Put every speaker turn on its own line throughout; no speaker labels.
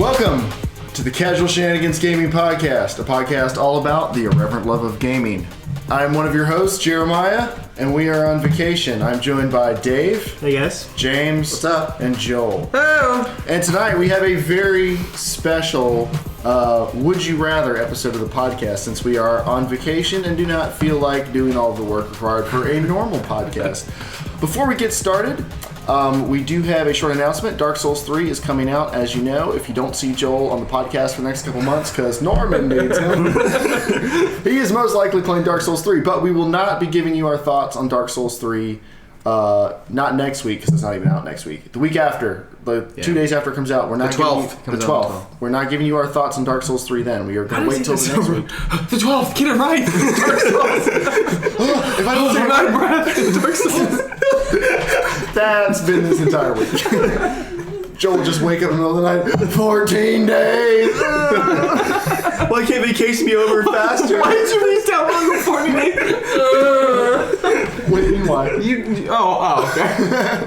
Welcome to the Casual Shenanigans Gaming Podcast, a podcast all about the irreverent love of gaming. I'm one of your hosts, Jeremiah, and we are on vacation. I'm joined by Dave.
Hey guys.
James.
What's up?
And Joel.
Hello.
And tonight we have a very special Would You Rather episode of the podcast, since we are on vacation and do not feel like doing all of the work required for a normal podcast. Before we get started, we do have a short announcement. Dark Souls 3 is coming out, as you know. If you don't see Joel on the podcast for the next couple months, because Norman needs him, he is most likely playing Dark Souls 3. But we will not be giving you our thoughts on Dark Souls 3, not next week, because it's not even out next week. The week after, 2 days after it comes out, we're not
the 12th.
The 12th. We're not giving you our thoughts on Dark Souls 3 then. We are going to wait till the next week.
The 12th, get it right! Dark Souls!
If I don't say
my breath, Dark Souls!
That's been this entire week. Joel will just wake up in the middle of the night. 14 days.
Why can't vacation be over faster?
Why did you leave down on the 40
What do you mean why?
okay.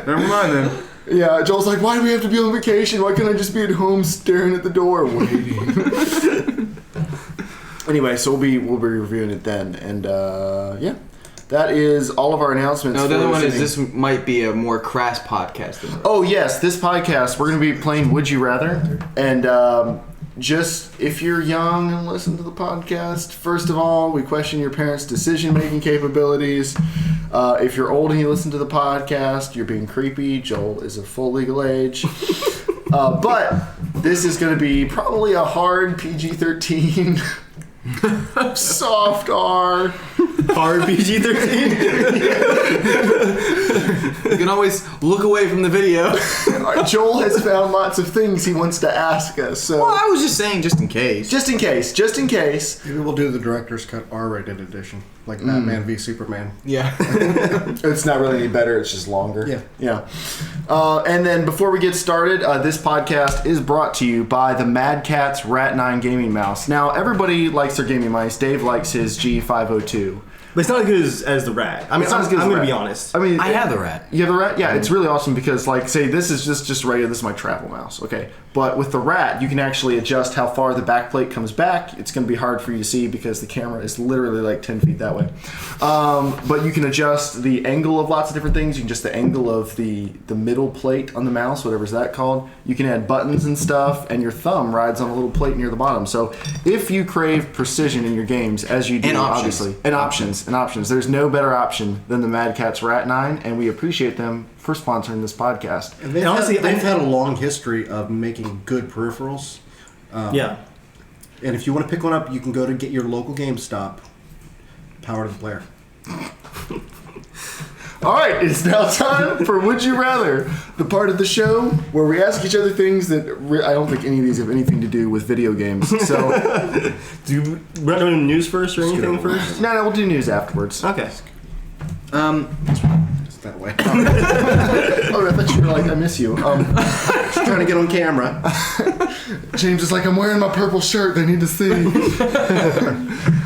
Never mind then.
Yeah, Joel's like, why do we have to be on vacation? Why can't I just be at home staring at the door waiting? Anyway, so we'll be reviewing it then, and yeah. That is all of our announcements.
No, the other one is this might be a more crass podcast than
Oh, yes. This podcast, we're going to be playing Would You Rather. And just, if you're young and listen to the podcast, first of all, we question your parents' decision-making capabilities. If you're old and you listen to the podcast, you're being creepy. Joel is of full legal age. But this is going to be probably a hard PG-13... soft R.
Hard PG-13.
You can always look away from the video.
Joel has found lots of things he wants to ask us. So
Well, I was just saying, just in case.
Just in case.
Maybe we'll do the director's cut R-rated edition, like Batman v Superman.
Yeah.
It's not really any better. It's just longer.
Yeah.
And then before we get started, this podcast is brought to you by the Mad Catz Rat9 gaming mouse. Now, everybody likes their gaming mice. Dave likes his G502.
But it's not as good as the Rat. I mean,
It's not as good as
I'm
the
going to
Rat.
be honest.
I mean,
I have the Rat.
You have the Rat? Yeah, it's really awesome because, like, say this is just regular. This is my travel mouse, okay? But with the Rat, you can actually adjust how far the back plate comes back. It's going to be hard for you to see because the camera is literally like 10 feet that way. But you can adjust the angle of lots of different things. You can adjust the angle of the middle plate on the mouse, whatever's that called. You can add buttons and stuff, and your thumb rides on a little plate near the bottom. So if you crave precision in your games, as you do,
And options.
obviously, and options, there's no better option than the Mad Catz Rat9, and we appreciate them for sponsoring this podcast.
And they've, they've had a long history of making good peripherals.
Yeah.
And if you want to pick one up, you can go to get your local GameStop. Power to the player.
All right, it's now time for Would You Rather, the part of the show where we ask each other things that I don't think any of these have anything to do with video games. So,
Do you want to do news first or anything first?
no, we'll do news afterwards.
Okay.
It's that way.
Oh, I thought you were like, I miss you.
Just trying to get on camera.
James is like, I'm wearing my purple shirt. They need to see.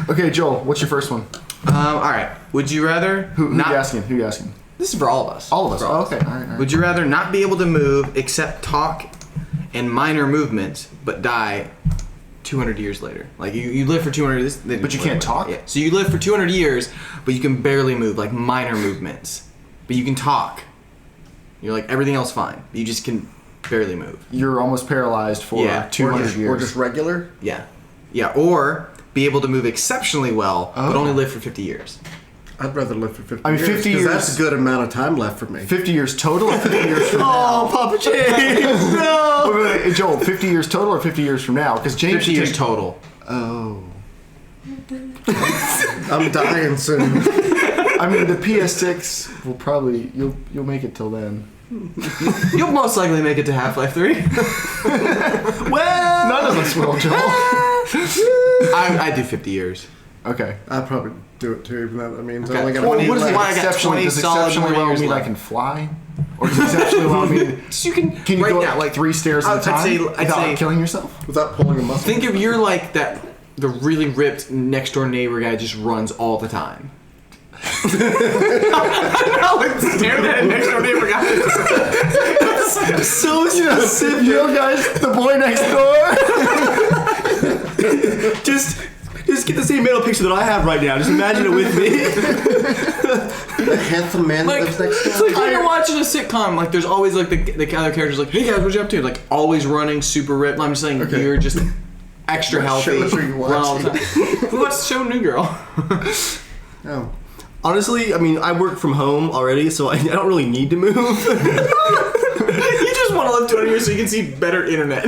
Okay, Joel, what's your first one?
All right. Would you rather...
Who you asking? Who you asking?
This is for all of us.
All of us.
For all
Oh, okay. All right.
Would you rather not be able to move except talk and minor movements, but die 200 years later? Like you live for 200 years,
But you can't talk?
Yeah. So you live for 200 years, but you can barely move, like minor movements. But you can talk. You're like everything else fine. But you just can barely move.
You're almost paralyzed for 200 years.
Or just regular.
Yeah. Yeah. Or be able to move exceptionally well, but only live for 50 years.
I'd rather live for 50
I mean,
years.
50 years.
That's a good amount of time left for me.
50 years total or 50 years from now?
Oh, Papa James! No!
Wait, Joel, 50 years total or 50 years from now? Because James
50 years total.
Oh.
I'm dying soon.
I mean, the PS6 will probably you'll make it till then.
You'll most likely make it to Half-Life 3.
Well, none of us will, Joel.
I do 50 years.
Okay.
I'd probably do it too, even though that means
Okay.
I only got
Well,
20
what is
left.
I got
exceptionally?
20
Does
solid
exceptionally well
years
mean I
left.
can fly? Or does exceptionally well mean
So you can
you
right
go
now,
up
like
3 stairs at a time
I'd
without
say
killing yourself?
Without pulling a muscle.
think of you're like the really ripped next door neighbor guy just runs all the time. like staring at a next door neighbor guy.
So specific.
You know, guys, the boy next door.
Just get the same mental picture that I have right now. Just imagine it with me.
The handsome man that
Like,
lives next
it's
door.
like when you're watching a sitcom. Like, there's always like the other characters like, "Hey guys, what you up to?" Like, always running, super ripped. I'm just saying, you're just extra
What
healthy.
shows are you
run all the
watching?
time. We watched the show New Girl.
Oh.
Honestly, I mean, I work from home already, so I don't really need to move.
You just want to live 20 years so you can see better internet.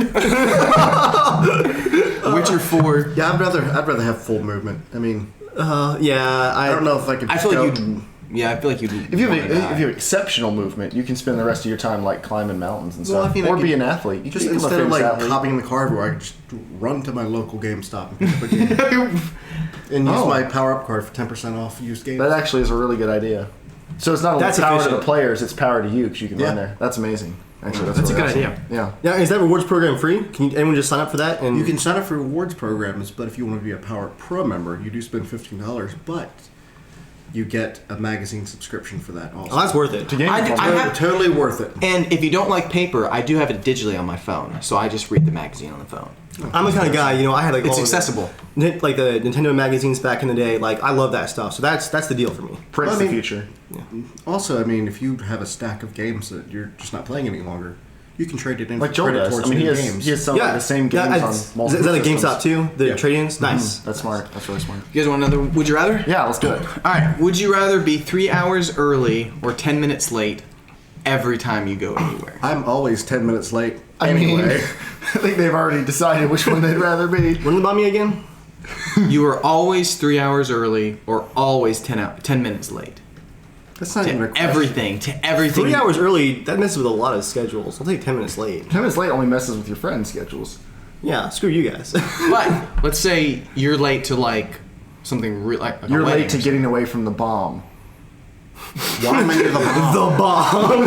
Witcher 4.
Yeah, I'd rather have full movement. I mean,
Yeah,
I don't know if I could.
I feel
go-
like you'd. Yeah, I feel like you'd.
If you
wanna die.
have exceptional movement, you can spend the rest of your time like climbing mountains and
Well,
stuff,
I mean, I
or
could-
be an athlete. You
Just
can become a
instead of
famous
like
athlete.
hopping in the car everywhere, I could just run to my local GameStop and pick up a game and use
Oh.
my power-up card for 10% off used games.
That actually is a really good idea. So it's not only
That's
power to the
efficient.
players; it's power to you because you can
Yeah.
run there. That's amazing. Actually,
That's a
really
good
awesome.
idea.
Yeah.
Now, is that rewards program free? Can anyone just sign up for that? And
You can sign up for rewards programs, but if you want to be a Power Pro member, you do spend $15, but you get a magazine subscription for that also.
Oh, that's worth it.
To game
I
inform-
have-
Totally worth it.
And if you don't like paper, I do have it digitally on my phone, so I just read the magazine on the phone.
I'm the kind of guy, I had like
It's
all
accessible.
like the Nintendo magazines back in the day. Like, I love that stuff. So that's the deal for me.
Print's
Well, I
the
mean-
future.
Also, I mean, if you have a stack of games that you're just not playing any longer, you can trade it in
Like
for
Joel
credit
does.
towards
I mean,
new
he
games.
has some of the same games on multiple
Is that like
systems.
GameStop too? The
Yeah.
trade-ins? Nice.
That's smart. That's really smart.
You guys want another Would You Rather?
Yeah, let's do it.
All right. Would you rather be 3 hours early or 10 minutes late every time you go anywhere?
I'm always 10 minutes late.
I mean,
Anyway,
I think they've already decided which one they'd rather be.
Run about me again?
You are always 3 hours early or always 10 minutes late.
that's not even a
To
question.
everything. To everything.
3 hours early, that messes with a lot of schedules. I'll take 10 minutes late.
10 minutes late only messes with your friends' schedules.
Yeah, screw you guys.
But let's say you're late to like something real, like a
You're
wedding
late to
or
getting away from the bomb.
Why am I near the bomb?
The bomb.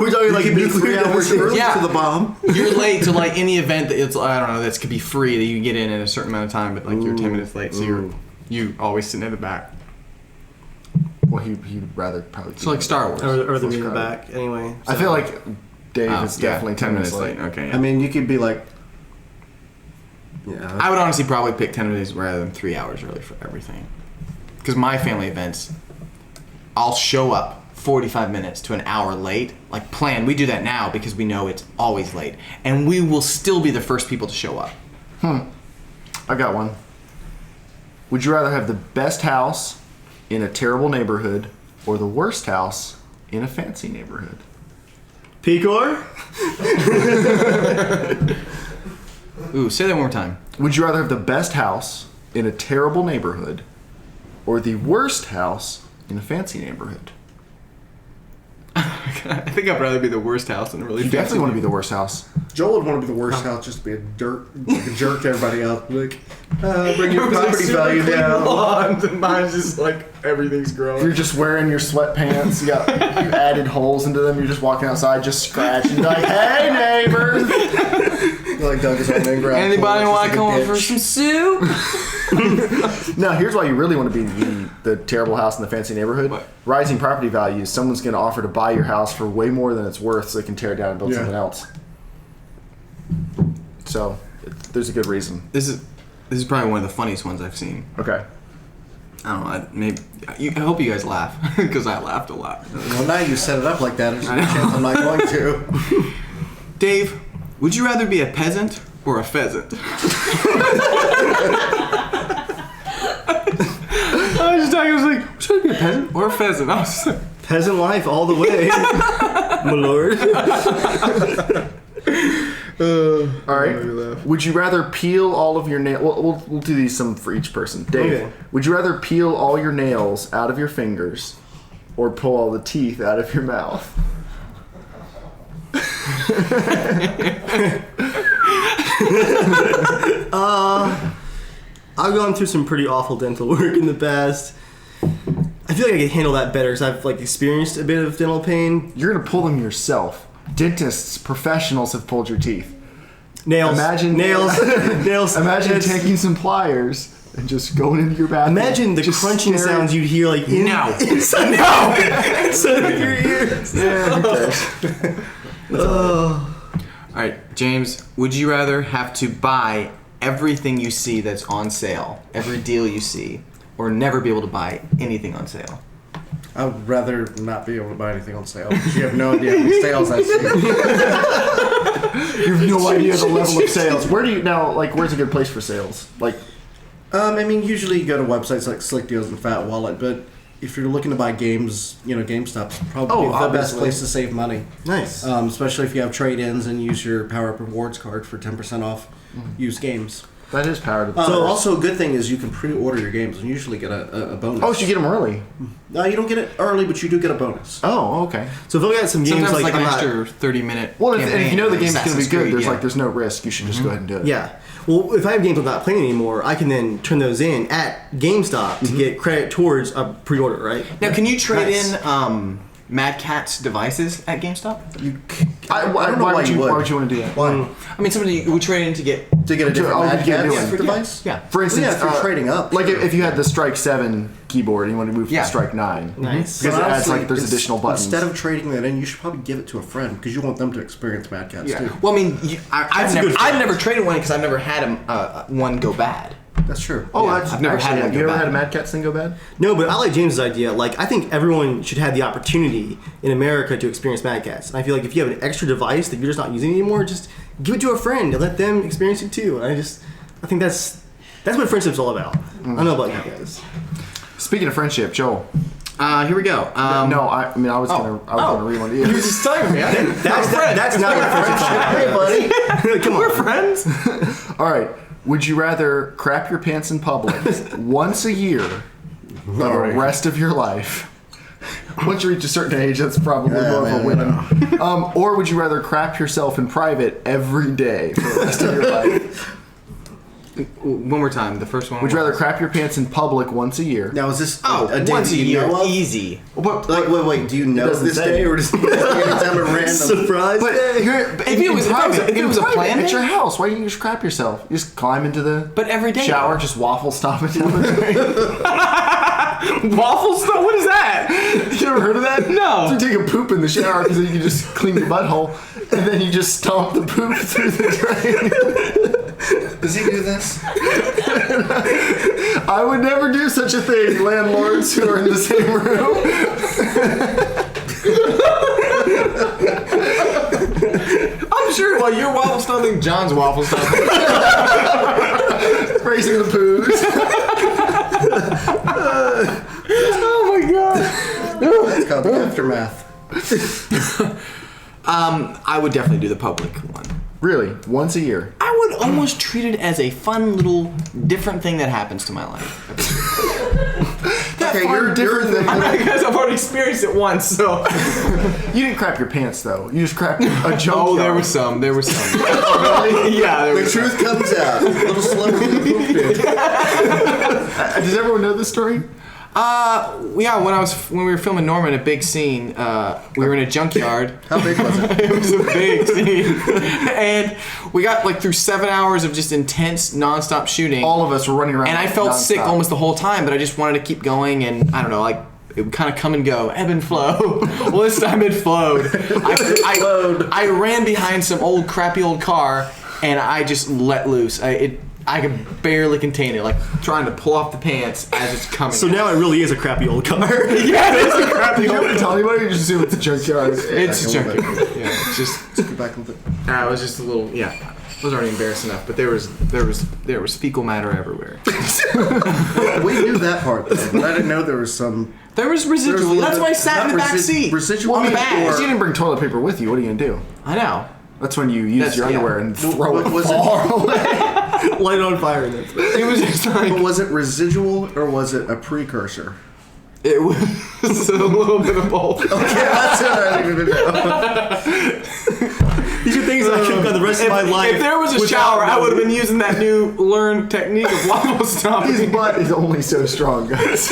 We're talking like
You can be 3
nuclear
hours
devastation.
early
Yeah.
to the bomb.
You're late to like any event that it's I don't know that could be free that you can get in a certain amount of time, but like you're 10 minutes late, so you always sitting in the back.
Well, he'd rather probably.
So like Star Wars.
Or the in the back. Anyway.
I feel like Dave
Oh,
is definitely 10 minutes late.
Okay.
I mean, you could be like, yeah.
I would honestly probably pick 10 minutes rather than 3 hours early for everything. Because my family events, I'll show up 45 minutes to an hour late, like planned. We do that now because we know it's always late, and we will still be the first people to show up.
I got one. Would you rather have the best house in a terrible neighborhood or the worst house in a fancy neighborhood?
Pecor?
Ooh, say that one more time.
Would you rather have the best house in a terrible neighborhood or the worst house in a fancy neighborhood?
I think I'd rather be the worst house than a really
You
fancy
definitely want to be the worst house.
Joel would want to be the worst house, just to be a jerk to everybody else. Like, bring your property value down.
Lawns, and mine's just like everything's growing.
You're just wearing your sweatpants. You added holes into them. You're just walking outside, just scratching. Like, hey, neighbor.
You're like Doug is on the ground.
Anybody want to come over for some soup?
No, here's why you really want to be the terrible house in the fancy neighborhood.
What?
Rising property values. Someone's going to offer to buy your house for way more than it's worth so they can tear it down and build
Yeah.
something else. So, there's a good reason.
This is probably one of the funniest ones I've seen.
Okay.
I don't know. I hope you guys laugh because I laughed a lot.
Well, now you set it up like that. There's a chance I'm not going to.
Dave, would you rather be a peasant or a pheasant? I was just talking. I was like, should I be a peasant or a pheasant? I was just like,
Peasant life all the way. My lord.
All right. Would you rather peel all of your nails? We'll do these some for each person. Dave,
Okay.
would you rather peel all your nails out of your fingers or pull all the teeth out of your mouth?
I've gone through some pretty awful dental work in the past. I feel like I can handle that better because I've like experienced a bit of dental pain.
You're gonna pull them yourself. Dentists, professionals have pulled your teeth.
Nails.
Imagine
nails. Nails.
Imagine
It's-
taking some pliers and just going into your bathroom.
Imagine the
just
crunching
staring-
sounds you'd hear like inside of your ears.
Yeah, who cares?
All right, James, would you rather have to buy everything you see that's on sale, every deal you see, or never be able to buy anything on sale?
I would rather not be able to buy anything on sale. You have no idea how many sales I see.
You have no idea the level of sales. Where do you now? Like, where's a good place for sales? Like,
I mean, usually you go to websites like Slick Deals and Fat Wallet, but if you're looking to buy games, GameStop's probably the best
obviously.
place to save money.
Nice.
Especially if you have trade-ins and use your Power Up Rewards card for 10% off used games.
that is power to the
So also a good thing is you can pre-order your games and usually get a bonus.
Oh, so you get them early.
No, you don't get it early, but you do get a bonus.
Oh, okay.
So if I got some games
Sometimes
like
an
I'm not-
extra 30-minute.
Well, and if you know the game's going to be
Assassin's
good,
Creed,
there's no risk. You should just go ahead and do it.
Yeah. Well, if I have games I'm not playing anymore, I can then turn those in at GameStop to get credit towards a pre-order, right?
Now, can you trade
Nice.
in Mad Cat's devices at GameStop?
I don't know why would you want to do that?
Why?
I mean, somebody would trade in to get.
To get a different Mad
get a new
Catz
one.
device?
Yeah.
For instance,
Well, yeah, if you're trading up,
like
sure.
if you had the Strike 7 keyboard and you want to move
Yeah.
to Strike 9,
Nice.
because it
But
adds
honestly,
like there's additional buttons.
Instead of trading that in, you should probably give it to a friend because you want them to experience Mad Catz too.
Well, I mean, I've never traded one because I've never had one go bad.
That's true.
Oh,
Yeah,
that's
I've never had
actually,
one go
you ever
bad.
had a Mad Catz thing go bad?
No, but I like James's idea. Like, I think everyone should have the opportunity in America to experience Mad Catz. And I feel like if you have an extra device that you're just not using anymore, just give it to a friend and let them experience it too. And I think that's what friendship's all about. I don't know about you guys.
Speaking of friendship, Joel.
Here we go.
No, I mean I was gonna read one to you.
You were just telling me.
That's not what friendship's all about.
Hey, buddy.
Come on.
We're friends.
All right. Would you rather crap your pants in public once a year for the rest of your life? Once you reach a certain age, that's probably more of a win. Or would you rather crap yourself in private every day for the rest of your life?
One more time. The first one.
Would you rather crap your pants in public once a year?
Now, is this
Oh,
a day
once
that
a
you
year,
know of?
easy.
But,
Like, wait, do you know
doesn't
this
say.
day or just anytime at random?
Surprise
but
day.
If it was a plan
at
day?
your house, why don't you just crap yourself? You just climb into the
But every day.
shower, just waffle stomp it down the drain.
Waffle stuff? What is that?
You ever heard of that?
No.
So you take a poop in the shower because then you can just clean your butthole, and then you just stomp the poop through the drain.
Does he do this?
I would never do such a thing, landlords who are in the same room.
I'm sure while you're waffle stomping, John's waffle stomping.
Raising the poos.
Oh my god.
That's called the aftermath.
I would definitely do the public one.
Really? Once a year?
I would almost treat it as a fun little different thing that happens to my life.
Okay,
Far different than
Because I've already experienced it once, so.
you didn't crap your pants though. You just crapped a junkyard.
Oh, there was some. Yeah, there
The
was.
truth comes out a little slower than the poop did.
Does everyone know this story?
Yeah. When we were filming Norman, a big scene. We were in a junkyard.
How big was it?
It was a big scene, and we got like through 7 hours of just intense, nonstop shooting.
All of us were running around.
And I felt sick
nonstop.
almost the whole time, but I just wanted to keep going, and I don't know, like it would kind of come and go, ebb and flow. Well, this time it flowed. I ran behind some crappy old car, and I just let loose. I could barely contain it, like trying to pull off the pants as it's coming.
So now it really is a crappy old car.
yeah, it's a crappy
Did you
old.
ever tell anybody? You just assume it's a junkyard.
It's a
Back a little
junkyard. Yeah, it's just.
Let's go back with it.
It was just a little. Yeah, it was already embarrassed enough, but there was fecal matter everywhere.
We knew that part, though, but I didn't know there was some.
There was residual. That's why I sat in the back seat.
Residual
on the
Because
bag.
you didn't bring toilet paper with you. What are you gonna do?
I know.
That's when you use
That's-
your
yeah.
underwear and throw
What
it
was
far away.
Light it on fire. And then
It was just like
But was it residual or was it a precursor?
it was a little bit of both.
Okay, that's what I didn't even know.
these are things I could have done the rest of my life.
If there was a shower, I would have been using that new learned technique of waffle
His
stomping.
butt is only so strong, guys.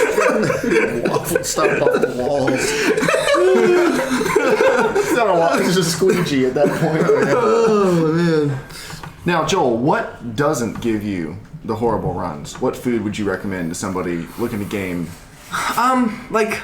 Waffle stomp off the walls.
It's not a waffle, it's just a squeegee at that point. Oh man. Now, Joel, what doesn't give you the horrible runs, what food would you recommend to somebody looking to game?
Like,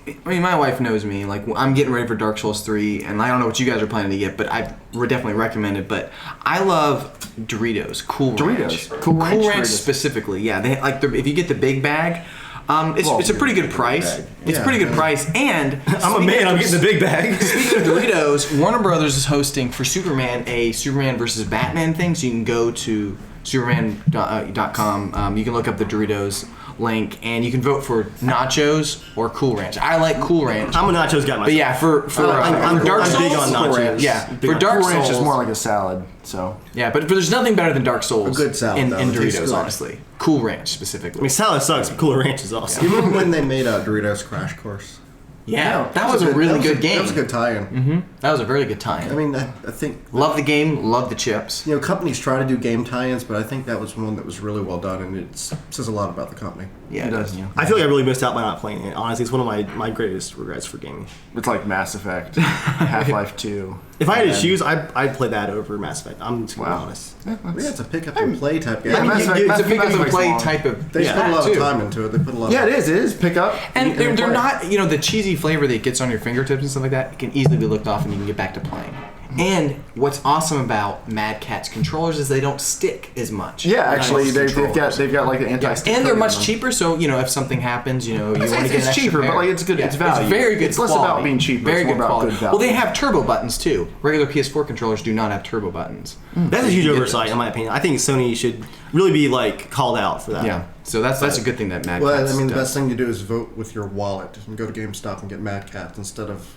I mean, my wife knows me. Like, I'm getting ready for Dark Souls 3, and I don't know what you guys are planning to get, but I would definitely recommend it. But I love Doritos, Cool Ranch.
Cool Ranch Doritos.
Specifically, yeah. They like if you get the big bag, it's a pretty good price. It's a pretty good price, and
I'm a man. I'm getting the big bag.
Speaking of Doritos, Warner Brothers is hosting for Superman a Superman versus Batman thing, so you can go to Superman.com. You can look up the Doritos link, and you can vote for nachos or Cool Ranch. I like Cool Ranch.
I'm a nachos guy myself.
But yeah, for
I'm
Dark
I'm
Souls,
big on nachos.
yeah,
Big
for
on-
Dark
Cool Ranch
Souls
is more like a salad, so.
yeah, but there's nothing better than Dark Souls.
A good salad,
in
though. It tastes
Doritos,
good.
honestly. Cool Ranch
I
specifically.
mean, salad sucks, but Cooler Ranch is awesome.
You remember when they made Doritos Crash Course?
Yeah, that was a really good game.
That was a good tie-in.
Mm-hmm. That was a very good tie-in.
I mean, I think
Love the game, love the chips.
you know, companies try to do game tie-ins, but I think that was one that was really well done, and it says a lot about the company.
Yeah, it does. Yeah.
I feel like I really missed out by not playing it. Honestly, it's one of my greatest regrets for gaming.
It's like Mass Effect, Half-Life 2.
If I had to choose, I'd play that over Mass Effect. I'm just gonna be honest.
Yeah, it's a pick up and play type game.
Yeah, Mass Effect-
It's a pick up
Mass
and
Effect's
play
long.
type of.
They
Yeah,
put a lot
too.
of time into it. They put a lot.
Yeah, it is pick up.
And they're
play.
not, the cheesy flavor that gets on your fingertips and stuff like that, it can easily be looked off and you can get back to playing. And what's awesome about Mad Catz controllers is they don't stick as much.
Yeah, actually,
Nice
they've got
controllers.
like the anti-stick.
And they're
coating
much
on them.
cheaper, so if something happens, you want to get an
it's
extra
cheaper,
pair.
but like it's good.
Yeah,
It's value.
It's very good.
It's less
quality.
about being cheap.
Very
It's more
good
about
quality.
good value.
Well, they have turbo buttons too. Regular PS4 controllers do not have turbo buttons.
That's a huge
You get
oversight,
those.
in my opinion. I think Sony should really be called out for that.
Yeah, so that's a good thing that Mad
Well,
Catz
I mean, the
does.
best thing to do is vote with your wallet and go to GameStop and get Mad Catz instead of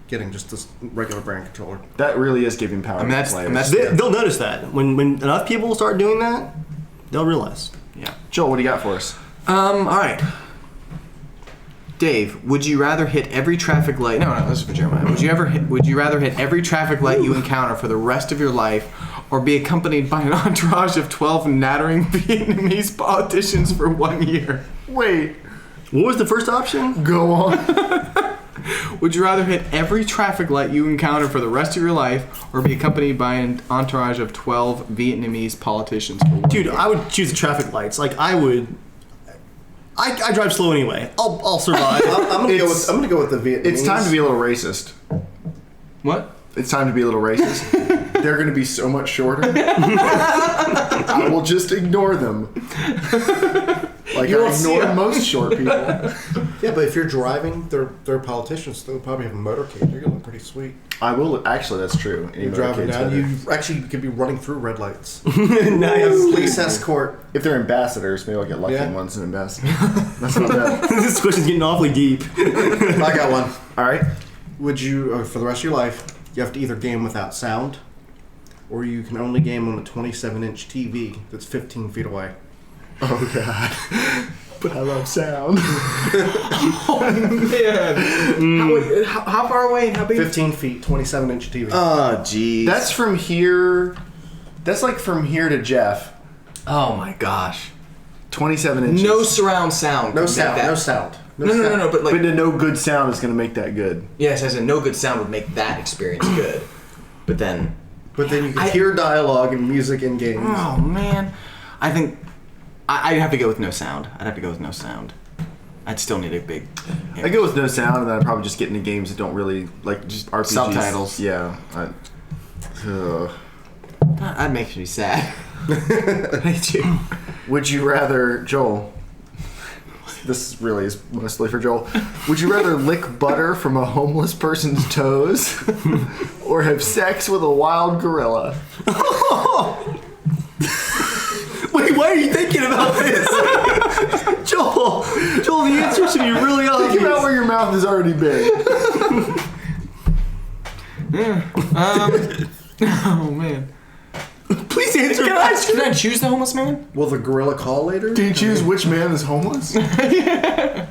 getting just this regular brand controller.
That really is giving power
I mean,
to
that's-
players.
and that's-
They'll notice that when enough people start doing that, they'll realize.
Yeah.
Joel, what do you got for us?
All right. Dave, would you rather hit every traffic light? No, this is for Jeremiah. Would you rather hit every traffic light you encounter for the rest of your life, or be accompanied by an entourage of 12 nattering Vietnamese politicians for 1 year?
Wait,
What was the first option?
go on.
Would you rather hit every traffic light you encounter for the rest of your life, or be accompanied by an entourage of 12 Vietnamese politicians for 1
Dude,
year?
I would choose the traffic lights. Like I would. I drive slow anyway. I'll survive.
I'm gonna go with the Vietnamese.
It's time to be a little racist.
What?
It's time to be a little racist. They're going to be so much shorter. I will just ignore them. Like
You
I
won't see
ignore
them.
most short people.
Yeah, but if you're driving, they're politicians. They'll probably have a motorcade. You're gonna look pretty sweet.
I will actually. That's true.
You're driving down. You actually could be running through red lights.
Nice.
Police escort.
If they're ambassadors, maybe I'll get lucky
Yeah.
and one's an ambassador. That's not bad.
This question's getting awfully deep.
I got one.
All right.
Would you, for the rest of your life, you have to either game without sound, or you can only game on a 27-inch TV that's 15 feet away.
Oh god. But I love sound.
Man. How far away and how big?
15 feet, 27-inch TV.
Oh, jeez.
That's from here. That's like from here to Jeff.
Oh my gosh.
27 inches.
No surround sound.
no
can make
sound.
that-
No sound.
No,
sound.
but like.
But no good sound is going to make that good.
Yes, as in no good sound would make that experience good. But then.
But then you can hear dialogue and music in games.
Oh man. I think. I'd have to go with no sound. I'd still need a big.
I go with no sound, and then I probably just get into games that don't really like just RPGs.
Subtitles.
Yeah.
That makes me sad. I hate you.
Would you rather, Joel? This really is mostly for Joel. Would you rather lick butter from a homeless person's toes, or have sex with a wild gorilla?
Wait, why are you thinking about this? Joel, the answer should be really obvious.
Think about where your mouth is already big.
Oh man.
Please answer
Can
that.
I choose the homeless man?
Will the gorilla call later?
Do you choose which man is homeless?
I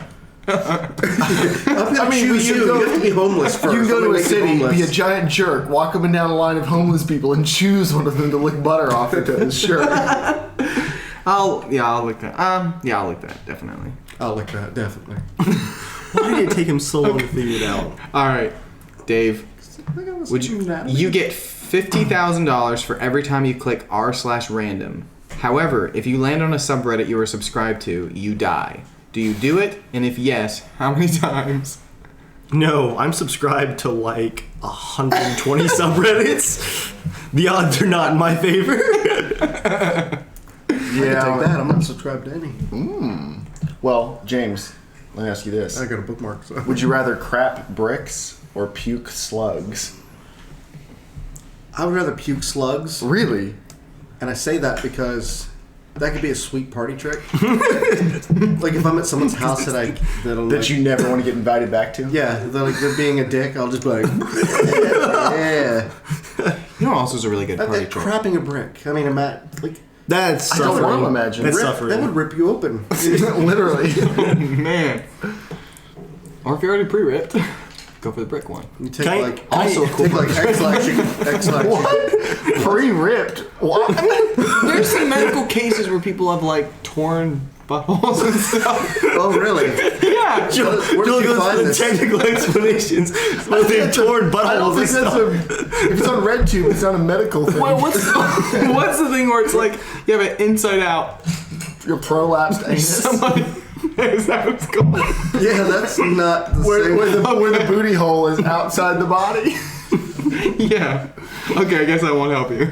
mean,
you can go-
you have to be homeless first.
You can go
Let
to
me
a
make you
city,
homeless.
be a giant jerk, walk up and down a line of homeless people, and choose one of them to lick butter off their toes. Sure.
I'll lick that. I'll lick that definitely.
I'll lick that, definitely.
Why did it take him so long to figure it out?
All right, Dave. Would you get $50,000 for every time you click r/random? However, if you land on a subreddit you are subscribed to, you die. Do you do it? And if yes, how many times?
No, I'm subscribed to like 120 subreddits. The odds are not in my favor.
I can take that. I'm not subscribed to any.
Well, James, let me ask you this.
I got a bookmark. So.
Would you rather crap bricks or puke slugs?
I would rather puke slugs.
Really?
And I say that because that could be a sweet party trick. Like if I'm at someone's house that
You never want to get invited back to?
yeah, they're being a dick, I'll just be like, yeah.
You know, also is a really good party trick.
Crapping a brick. I mean,
That's
I don't
suffering.
want to imagine.
That's
that
suffering.
would rip you open.
Literally.
Man. Or if you're already pre-ripped, go for the brick one.
You take
Can I-
like
can I-
also take like X-lash.
Pre-ripped? What?
There's some medical cases where people have like torn buttholes and stuff.
Oh really?
Yeah.
Joel
Where did you
goes
find
for the
this?
technical explanations. But they've torn
I don't
buttholes and
think that's
stuff.
if it's on RedTube, it's not a medical thing.
Well, what's the thing where it's like you have an inside out?
Your prolapsed anus?
Somebody. Is that what it's called?
Yeah, that's not the
Where,
same.
where the booty hole is outside the body?
Yeah. Okay, I guess I won't help you.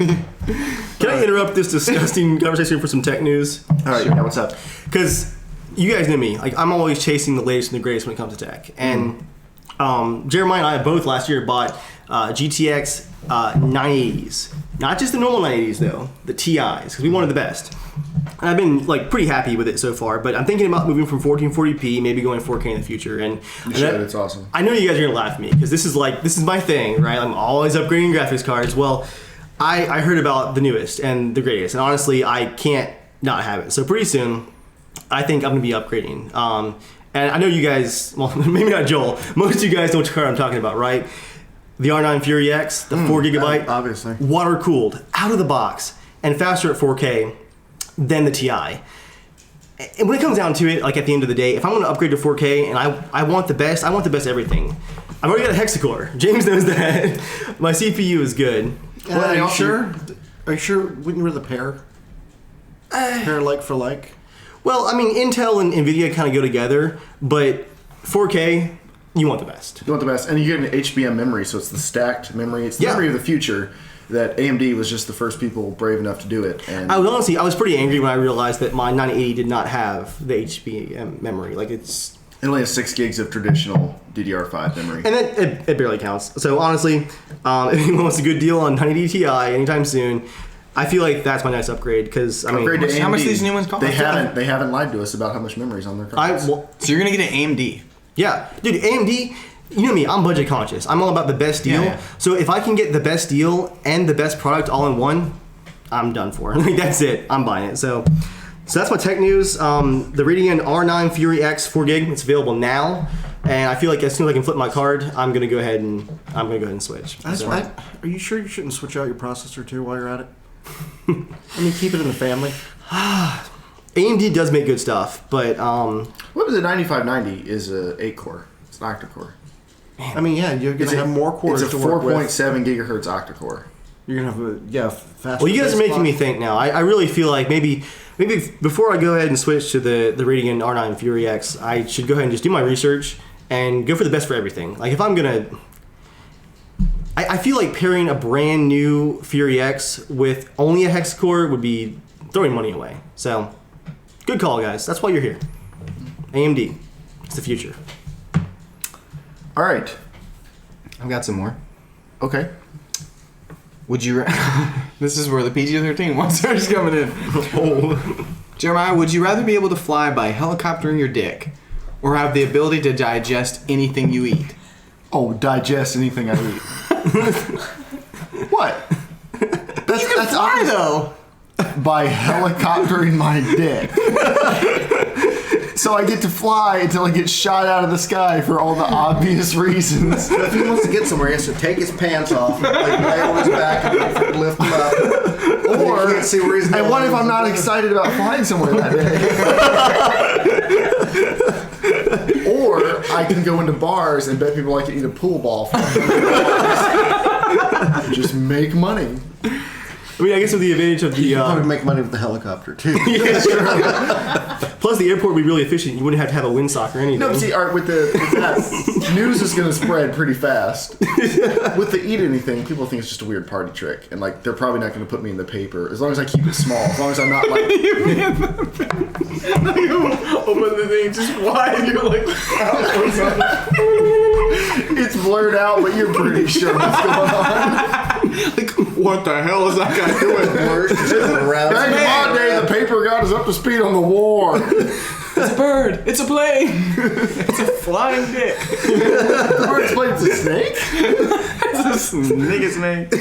Can I interrupt this disgusting conversation for some tech news?
All right, yeah, what's up?
Because you guys know me. Like I'm always chasing the latest and the greatest when it comes to tech. And Jeremiah and I both last year bought GTX 980s. Not just the normal 980s though, the TIs, because we wanted the best. And I've been like pretty happy with it so far, but I'm thinking about moving from 1440p, maybe going 4K in the future. And
You should, it's awesome.
I know you guys are gonna laugh at me because this is my thing, right? I'm always upgrading graphics cards. Well, I heard about the newest and the greatest, and honestly, I can't not have it. So pretty soon, I think I'm gonna be upgrading. And I know you guys, well, maybe not Joel. Most of you guys know which card I'm talking about, right? The R9 Fury X, the 4 gigabyte,
obviously.
water cooled, out of the box, and faster at 4K than the TI. And when it comes down to it, like at the end of the day, if I'm going to upgrade to 4K and I want the best, I want the best everything. I've already got a hexa-core. James knows that. My CPU is good.
Well, are you sure? Are you sure? Wouldn't you rather pair like for like?
Well, I mean, Intel and NVIDIA kind of go together, but 4K, you want the best.
You want the best, and you get an HBM memory, so it's the stacked memory. It's the
Yeah.
memory of the future. That AMD was just the first people brave enough to do it. And
I was pretty angry when I realized that my 980 did not have the HBM memory. Like
it only has 6 gigs of traditional DDR5 memory.
And it barely counts. So honestly, if anyone wants a good deal on 980 Ti anytime soon, I feel like that's my next upgrade because
Upgrade to AMD.
how much do these new ones cost?
They haven't lied to us about how much memory's on their cards.
So you're gonna get an AMD.
Yeah, dude, AMD. You know me, I'm budget conscious. I'm all about the best deal.
Yeah.
So if I can get the best deal and the best product all in one, I'm done for. Like that's it. I'm buying it. So that's my tech news. The Radeon R9 Fury X 4 gig. It's available now, and I feel like as soon as I can flip my card, I'm gonna go ahead and switch. So-
Are you sure you shouldn't switch out your processor too while you're at it? I mean, keep it in the family.
AMD does make good stuff, but
What was it? 9590 is a 8-core. It's an octa-core.
I mean, yeah, you're gonna have more cores
It's a
to work with.
4.7 gigahertz octa-core.
You're gonna have faster.
well, you guys are
base
making me
clock.
think now. I really feel like maybe before I go ahead and switch to the Radeon R9 Fury X, I should go ahead and just do my research and go for the best for everything. Like if I'm gonna, I feel like pairing a brand new Fury X with only a hex core would be throwing money away. So, good call, guys. That's why you're here. AMD, it's the future.
All right.
I've got some more.
Okay.
Would you? This is where the PG-13 one starts coming in. Oh. Jeremiah, would you rather be able to fly by helicoptering your dick, or have the ability to digest anything you eat?
Oh, digest anything I eat. What? That's
Why though?
by helicoptering my dick. So I get to fly until I get shot out of the sky for all the obvious reasons.
So if he wants to get somewhere, he has to take his pants off, like lay on his back, and wait for it to lift him up.
Or,
you can't see where he's going.
and what if I'm not excited about flying somewhere that day? Or I can go into bars and bet people I can eat a pool ball for $100. Just make money.
mean, I guess with the advantage of the
You probably make money with the helicopter too.
plus the airport would be really efficient. You wouldn't have to have a windsock or anything.
No, but see, Art, with that, news is going to spread pretty fast. With the eat anything, people think it's just a weird party trick. And, like, they're probably not going to put me in the paper. As long as I keep it small. As long as I'm not, like...
Open the thing just wide. You're like,
It's blurred out, but you're pretty sure what's going on.
like, what the hell is that guy doing?
Back in my day, the paper got us up to speed on the war.
It's a bird. It's a plane. It's a flying dick.
The bird explains a snake?
It's a snake.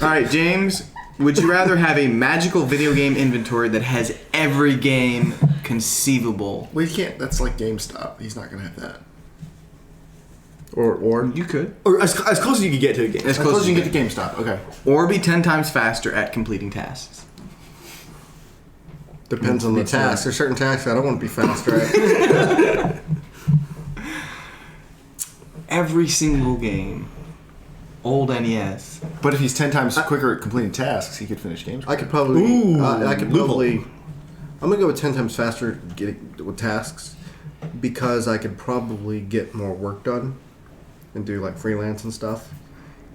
All right, James. Would you rather have a magical video game inventory that has every game conceivable?
Well, you can't. That's like GameStop. He's not going to have that.
Or you could.
Or as close as you could get to a game.
As close as you can get to GameStop. Okay.
Or be 10 times faster at completing tasks.
Depends on the task. There's certain tasks I don't want to be faster at.
Every single game. Old NES.
But if he's 10 times quicker at completing tasks, he could finish games.
I could probably.
Loophole.
I'm gonna go with 10 times faster with tasks because I could probably get more work done and do like freelance and stuff.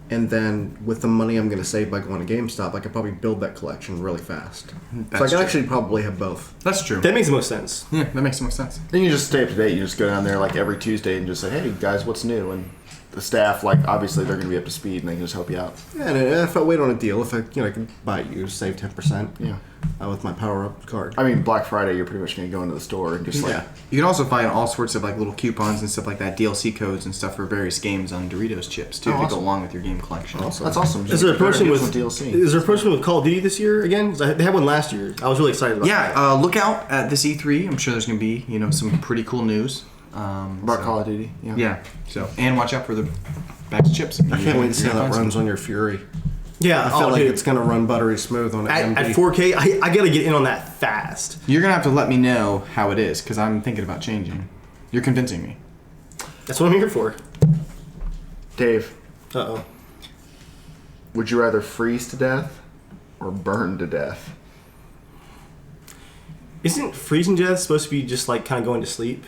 And then with the money I'm gonna save by going to GameStop, I could probably build that collection really fast. So I
That's
can
true.
actually probably have both.
That's true.
That makes the most sense.
Yeah, that makes the most sense.
Then you just stay up to date. You just go down there like every Tuesday and just say, hey, guys, what's new? And the staff, like, obviously they're going to be up to speed and they can just help you out.
Yeah, and if I wait on a deal, if I I can buy it used, save 10%.
Yeah.
With my Power Up card.
I mean, Black Friday, you're pretty much going to go into the store and just like...
Yeah.
You can also find all sorts of like little coupons and stuff like that, DLC codes and stuff for various games on Doritos chips too,
Oh,
to
awesome.
go along with your game collection.
That's awesome.
Is there a person with
DLC?
Is there a person with Call of Duty this year again? 'Cause they had one last year. I was really excited about that.
Yeah, look out at this E3. I'm sure there's going to be some pretty cool news
About Call of Duty?
Yeah. So and watch out for the bags of chips.
I can't wait to see how that runs on your Fury.
Yeah,
I feel like
dude.
it's going to run buttery smooth on
at
AMD.
4K. I gotta get in on that fast.
You're going to have to let me know how it is because I'm thinking about changing. You're convincing me.
That's what I'm here for.
Dave,
Uh-oh.
would you rather freeze to death or burn to death?
Isn't freezing to death supposed to be just like kind of going to sleep?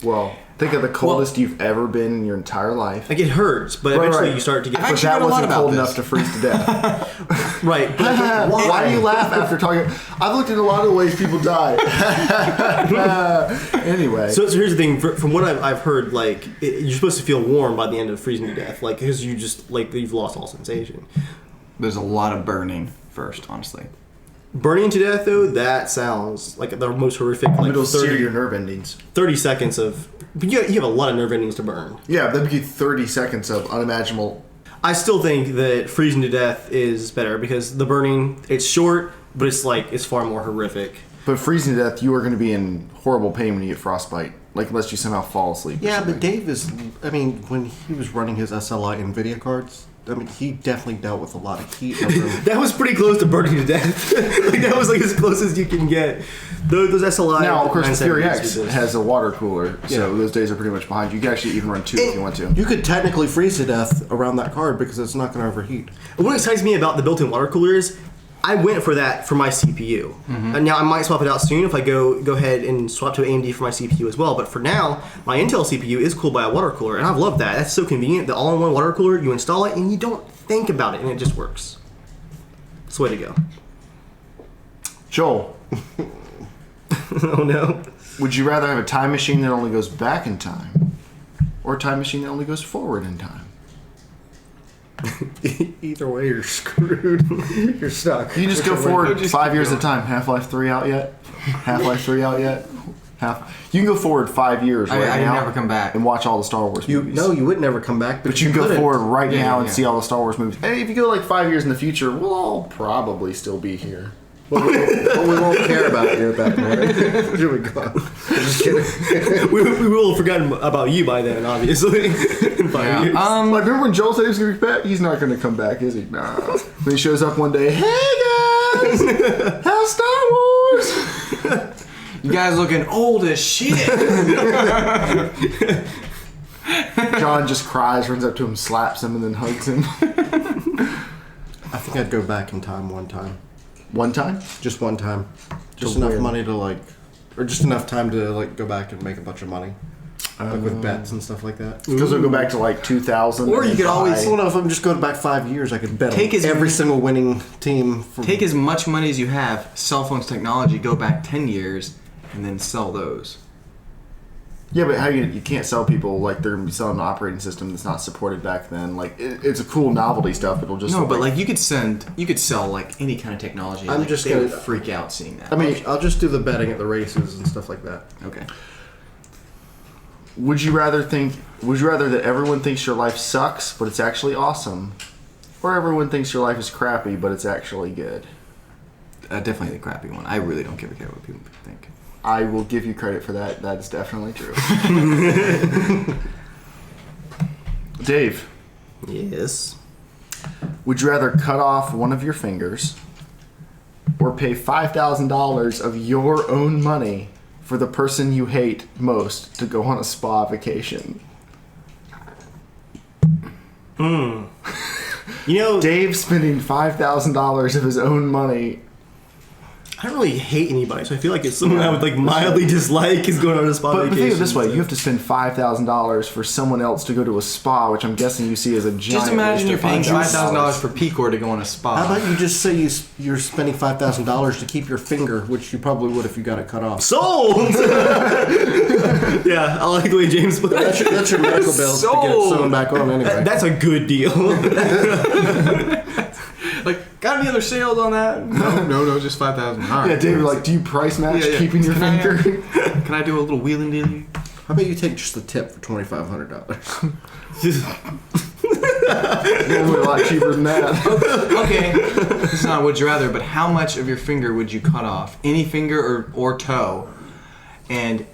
Well, think of the coldest you've ever been in your entire life.
Like it hurts, but eventually you start to get
I've
But
actually
that
read a lot
wasn't
about
cold
this.
enough to freeze to death.
right. But
Why do you laugh after talking? I've looked at a lot of the ways people die. Anyway.
So here's the thing. From what I've heard, like you're supposed to feel warm by the end of freezing to death, like because you just like you've lost all sensation.
There's a lot of burning first, honestly.
Burning to death, though, that sounds like the most horrific. Like
It'll sear
30,
your nerve endings.
30 seconds of. But you have a lot of nerve endings to burn.
Yeah, that'd be 30 seconds of unimaginable.
I still think that freezing to death is better because the burning, it's short, but it's far more horrific.
But freezing to death, you are going to be in horrible pain when you get frostbite. Like, unless you somehow fall asleep. or
Yeah,
something.
but Dave is. I mean, when he was running his SLI NVIDIA cards, I mean, he definitely dealt with a lot of heat.
That was pretty close to burning to death. Like that was like as close as you can get. Those SLI.
Now, of course, the Fury
970s
X
do this.
has a water cooler, so
Yeah.
those days are pretty much behind you. You can actually even run two if you want to.
You could technically freeze to death around that card because it's not going to overheat.
What excites me about the built-in water cooler is I went for that for my CPU. And now I might swap it out soon if I go ahead and swap to AMD for my CPU as well. But for now, my Intel CPU is cooled by a water cooler, and I've loved that. That's so convenient. The all-in-one water cooler, you install it, and you don't think about it, and it just works. It's the way to go.
Joel,
Oh, no.
would you rather have a time machine that only goes back in time, or a time machine that only goes forward in time?
Either way, you're screwed. You're stuck.
You just go forward 5 years at a time. Half-Life 3 out yet? Half-Life 3 out yet? You can go forward 5 years right
I
now.
never come back.
And watch all the Star Wars movies.
No, you would never come back.
But you can go
couldn't.
forward right
Yeah,
now and
yeah.
see all the Star Wars movies. Hey, if you go like 5 years in the future, we'll all probably still be here.
But we won't care about you at that point. Here we go. Just kidding.
we will have forgotten about you by then, obviously. In 5 years.
Like, remember when Joel said he was going to be back? He's not going to come back, is he? Nah. Then he shows up one day, hey guys! How's Star Wars?
You guys looking old as shit.
John just cries, runs up to him, slaps him, and then hugs him.
think I'd go back in time one time.
One time?
Just one time. Just
To
enough
win.
money to or just enough time to go back and make a bunch of money. With bets and stuff like that.
Because we'll go back to 2000.
Or you could always-
I don't know if I'm just going back 5 years. I could bet
Take
on
as
every
many-
single winning team.
Take as much money as you have, cell phones technology, go back 10 years, and then sell those.
Yeah, but how you can't sell people like they're going to be selling an operating system that's not supported back then. Like it's a cool novelty stuff. It'll just
No, but like you could sell like any kind of technology.
I'm
like,
just
they
gonna-
would freak out seeing that.
I mean,
I'll just do the betting at the races and stuff like that.
okay.
would you rather that everyone thinks your life sucks, but it's actually awesome, or everyone thinks your life is crappy, but it's actually good?
Definitely the crappy one. I really don't give a care what people think.
I will give you credit for that. That is definitely true. Dave,
Yes.
would you rather cut off one of your fingers or pay $5,000 of your own money for the person you hate most to go on a spa vacation?
You know,
Dave spending $5,000 of his own money.
I don't really hate anybody, so I feel like it's someone I would like mildly dislike is going on a spa
But
vacation.
think of it this way:
so-
you have to spend $5,000 for someone else to go to a spa, which I'm guessing you see as a giant.
Just imagine
waste
you're
of
paying $5,000 for Pecor to go on a spa.
How about you just say you're spending $5,000 to keep your finger, which you probably would if you got it cut off.
Sold! Yeah, I like the way James put that.
That's your medical bills to get it
Sold.
sewn back on anyway.
That's a good deal.
Like, got any other sales on that? No, just 5,000. All right.
Yeah, David, like, do you price match
Yeah, yeah.
keeping your
Can I,
finger?
Can I do a little wheeling dealy?
How about you take just the tip for $2,500?
Normally a lot cheaper than that.
Okay, this is not would you rather, but how much of your finger would you cut off? Any finger or toe, and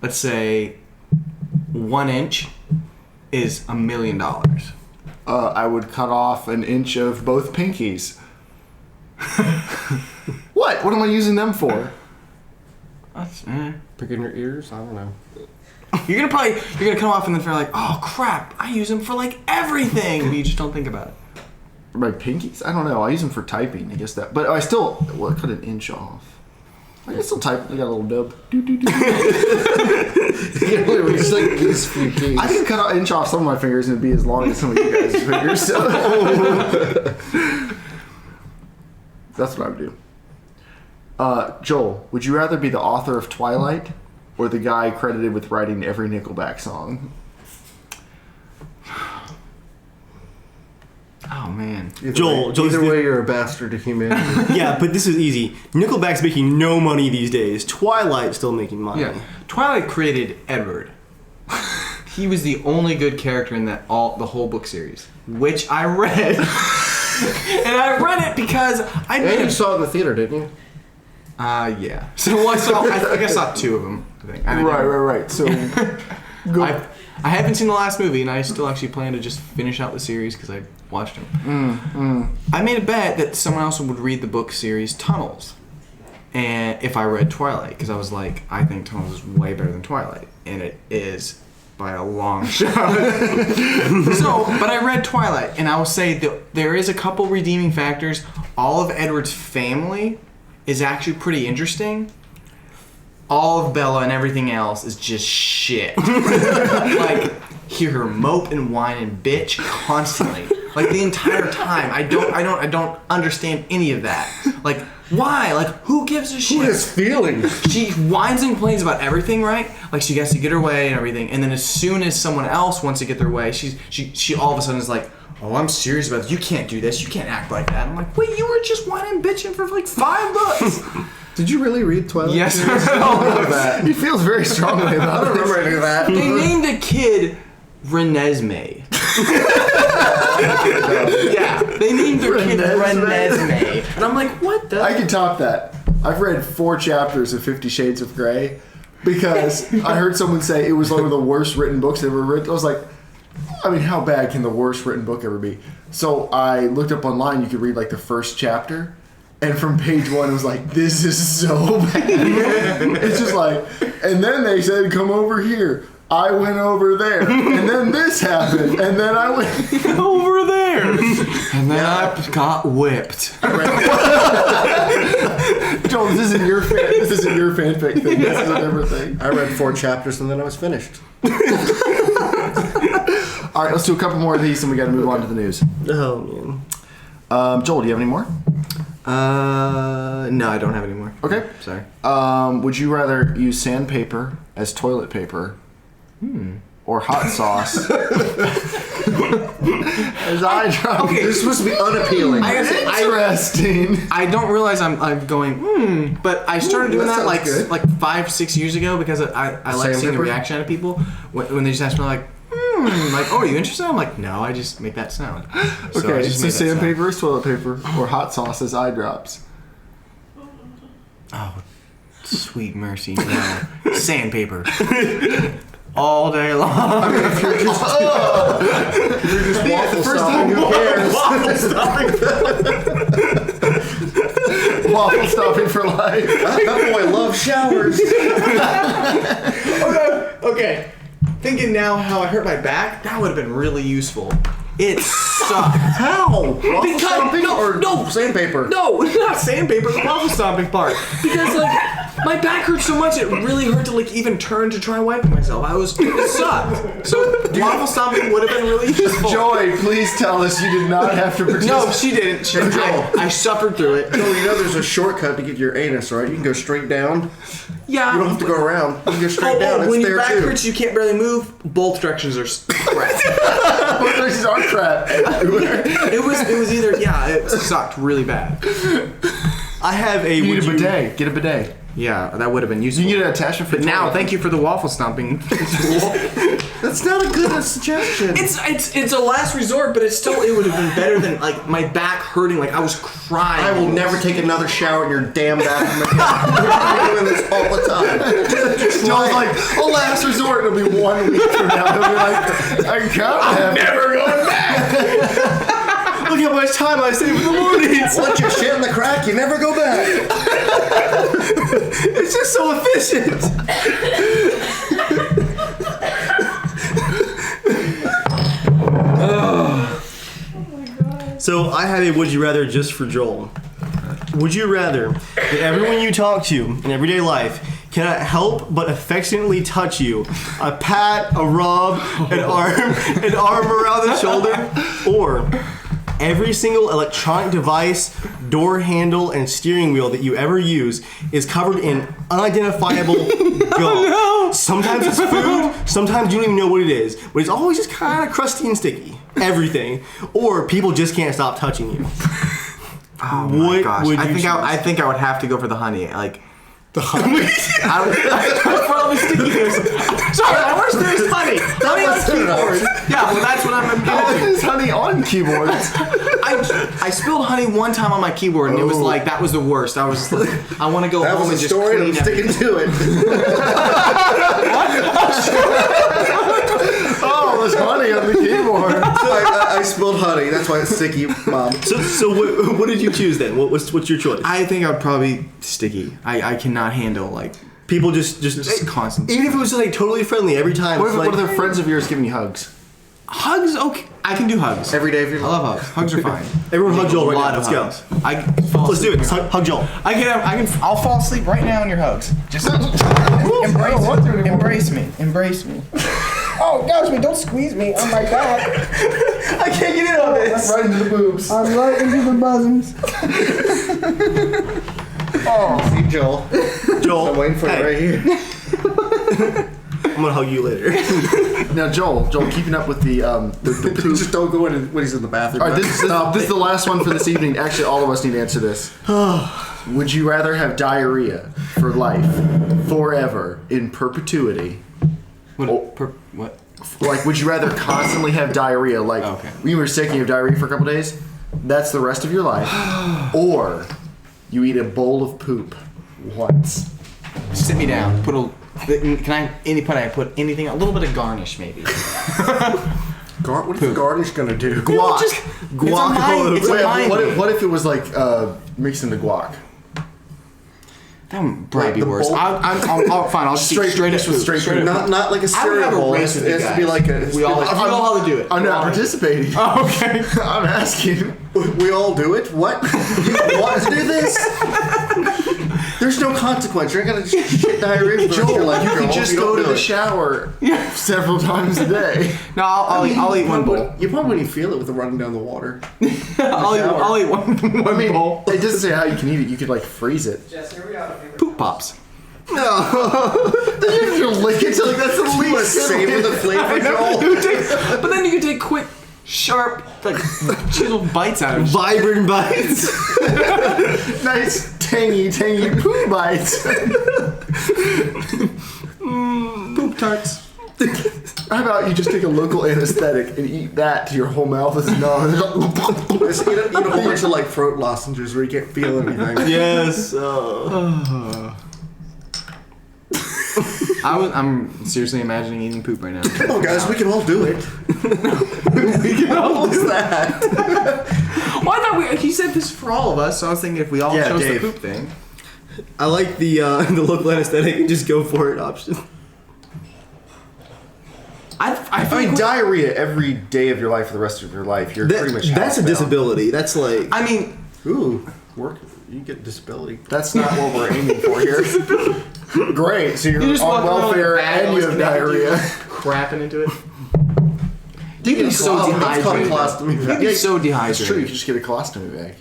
let's say 1 inch is $1 million.
I would cut off an inch of both pinkies. What? What am I using them for?
That's,
Picking your ears? I don't know.
You're gonna cut them off and then feel like, oh crap, I use them for like everything, but you just don't think about it.
My pinkies? I don't know. I use them for typing. I guess that. But I cut an inch off. I can still type. I got a little dub.
It's like these few keys.
I can cut an inch off some of my fingers and it'd be as long as some of you guys' fingers. So. That's what I would do. Joel, would you rather be the author of Twilight or the guy credited with writing every Nickelback song?
Oh man.
Joel,
Either way, you're a bastard to humanity.
Yeah, but this is easy. Nickelback's making no money these days. Twilight's still making money.
Yeah. Twilight created Edward. He was the only good character in the whole book series, which I read. And I read it because I
And you saw it in the theater, didn't you?
yeah. So I think I saw 2 of them. I think.
Right. So, go.
I haven't seen the last movie, and I still actually plan to just finish out the series because I watched them. I made a bet that someone else would read the book series Tunnels, and if I read Twilight, because I was like, I think Tunnels is way better than Twilight, and it is by a long shot. But I read Twilight, and I will say that there is a couple redeeming factors. All of Edward's family is actually pretty interesting. All of Bella and everything else is just shit. Like, hear her mope and whine and bitch constantly, like the entire time. I don't understand any of that. Like, why? Like, who gives a shit?
Who has feelings?
She whines and complains about everything, right? Like, she has to get her way and everything, and then as soon as someone else wants to get their way, she all of a sudden is like, oh, I'm serious about this. You can't do this. You can't act like that. I'm like, wait, you were just whining and bitching for like 5 books.
Did you really read Twilight?
Yes.
He feels very strongly about it.
I don't remember any of that.
They named a kid Renesmee. Yeah, they named their kid Renesmee. And I'm like, what the?
I can top that. I've read 4 chapters of 50 Shades of Grey because I heard someone say it was one of the worst written books they've ever written. I was like, I mean, how bad can the worst written book ever be? So I looked up online, you could read like the first chapter, and from page 1 it was like, this is so bad. It's just like, and then they said, come over here. I went over there, and then this happened, and then I went
over there. here. And then I got whipped.
Joel, this isn't your fanfic thing. This is a different thing.
I read 4 chapters and then I was finished.
All right, let's do a couple more of these, and we got to move on to the news.
Oh man.
Joel, do you have any more?
No, I don't have any more.
Okay.
Sorry.
Would you rather use sandpaper as toilet paper, or hot sauce as eye drops?
Okay.
This is supposed to be unappealing.
I gotta say,
Interesting.
I don't realize I'm going, but I started doing that
that sounds
like
good.
5-6 years ago because I like seeing the
Sandpaper?
reaction out of people when they just ask me like, like, oh, are you interested? I'm like, no, I just make that sound. So I
Okay,
just
so
made that sound.
sandpaper as toilet paper, or hot sauce as eye drops?
Oh, sweet mercy, no. Sandpaper. All day long.
If you're just waffle stopping, who cares?
Waffle stopping for life.
That boy loves showers.
Okay. Thinking now how I hurt my back, that would have been really useful. It sucked.
How? Waffle stomping or sandpaper?
No, not sandpaper, the waffle stomping part. Because like my back hurt so much, it really hurt to like even turn to try wiping myself. It sucked. So waffle stomping would have been really useful.
Joy, please tell us you did not have to participate.
No, she didn't. I suffered through it.
No, you know there's a shortcut to get your anus, right? You can go straight down.
Yeah.
You don't have to go around. You can go straight down. It's
when
there
your back
too.
hurts, you can't barely move. Both directions are crap.
Both directions are crap.
It was either it sucked really bad.
I have a.
You need a bidet. Get a bidet.
Yeah, that would have been useful.
You can get an attachment for
But now,
toilet.
thank you for the waffle stomping.
That's not a good suggestion.
It's a last resort, but it would have been better than like my back hurting. Like I was crying.
I will never take another shower in your damn bathroom again. We're doing this all the time.
Joel's like, last resort. It'll be 1 week from now. He'll be like, I'm never going back.
Look how much time I save in the mornings.
Once you shit in the crack, you never go back.
It's just so efficient. So I have a would you rather just for Joel. Would you rather that everyone you talk to in everyday life cannot help but affectionately touch you, a pat, a rub, an arm around the shoulder, or every single electronic device, door handle, and steering wheel that you ever use is covered in unidentifiable gum. Sometimes it's food, sometimes you don't even know what it is, but it's always just kind of crusty and sticky. Everything. Or people just can't stop touching you.
Oh my gosh!
would you
I think I would have to go for the honey. Like
The honey.
for all the stickiness. Sorry, my worst there is honey. Honey on keyboards. Yeah, well that's what I'm getting
It's honey on keyboards.
I spilled honey one time on my keyboard, and it was like that was the worst. I was like, I want to go
That
home
was
and
the
just
story, and I'm
clean
sticking to it.
Oh, there's honey on the keyboard.
I spilled honey. That's why it's sticky, Mom.
So what did you choose then? What's your choice?
I think I'd probably sticky. I cannot handle like
People just
constant.
even if it was like totally friendly every time.
What
It's
if
like,
one of their friends of yours giving you hugs?
Hugs, okay. I can do hugs.
Every day of your
I love hugs. Hugs are fine.
Everyone hug Joel
A
right
lot
now.
of
Let's go.
hugs. I can fall
Let's do
asleep
it.
in your
Hug Joel.
I'll fall asleep right now in your hugs. Just embrace me. Embrace me. Oh gosh, don't squeeze me. Oh my god.
I can't get in on this.
Right into the boobs.
I'm right into the bosoms.
See, Joel.
Joel,
I'm waiting for
hey,
it right here.
I'm gonna hug you later.
Now, Joel, keeping up with the poop.
Just don't go in when he's in the bathroom.
All right, this is the last one for this evening. Actually, all of us need to answer this. Would you rather have diarrhea for life, forever, in perpetuity?
What?
Like, would you rather constantly have diarrhea? Like,
Okay.
when you were sick and you have diarrhea for a couple days, that's the rest of your life. Or you eat a bowl of poop once.
Sit me down. Put anything? A little bit of garnish, maybe.
What's the garnish gonna do?
Guac.
It's a
Wait,
mind
what
game.
if it was like mixed into guac?
That would probably be
the
worse.
bowl-
I'll fine. I'll just eat straight up
with straight
straight
food.
up.
Not like a
I would
cereal
have a
bowl.
race
It
with you
has to be
guys.
like a.
We all have to do it.
I'm not participating.
Oh, okay.
I'm asking.
We all do it. What? You want to do this? There's no consequence. You're gonna shit diarrhea for the rest of your life.
You could
Joel.
just
You
go
don't
to
do
the
it.
shower several times a day.
No, I'll eat one bowl.
You probably wouldn't feel it with the running down the water.
I'll eat one bowl.
It doesn't say how you can eat it. You could like freeze it.
Jess, here we got a favorite.
Poop pops.
No. You lick it till like that's the
You want to
least.
savor the flavor, Joel?
But then you can take quick, sharp, like chisel bites out of it.
Vibrant bites.
Nice tangy poo bites.
Poop tarts.
How about you just take a local anesthetic and eat that till your whole mouth is numb?
Just eat a whole bunch of like throat lozenges where you can't feel anything.
Yes.
I'm seriously imagining eating poop right now.
Come on, guys, we can all do it.
We can all do that.
Well, I thought he said this for all of us, so I was thinking if we all
Yeah,
chose
Dave.
the poop thing.
I like the local anesthetic and just go for it option.
I
I mean, diarrhea every day of your life for the rest of your life. You're pretty much
That's a
housebound.
disability. That's like
I mean,
Ooh, work. You get disability.
That's not what we're aiming for here. Great. So you're
you just
on
walk around with a
welfare
bag
and you have
always connected to
diarrhea.
crapping into it. You'd be so
It's called
dehydrated.
colostomy.
You'd be so
That's true. You
dehydrated.
can just get a colostomy bag.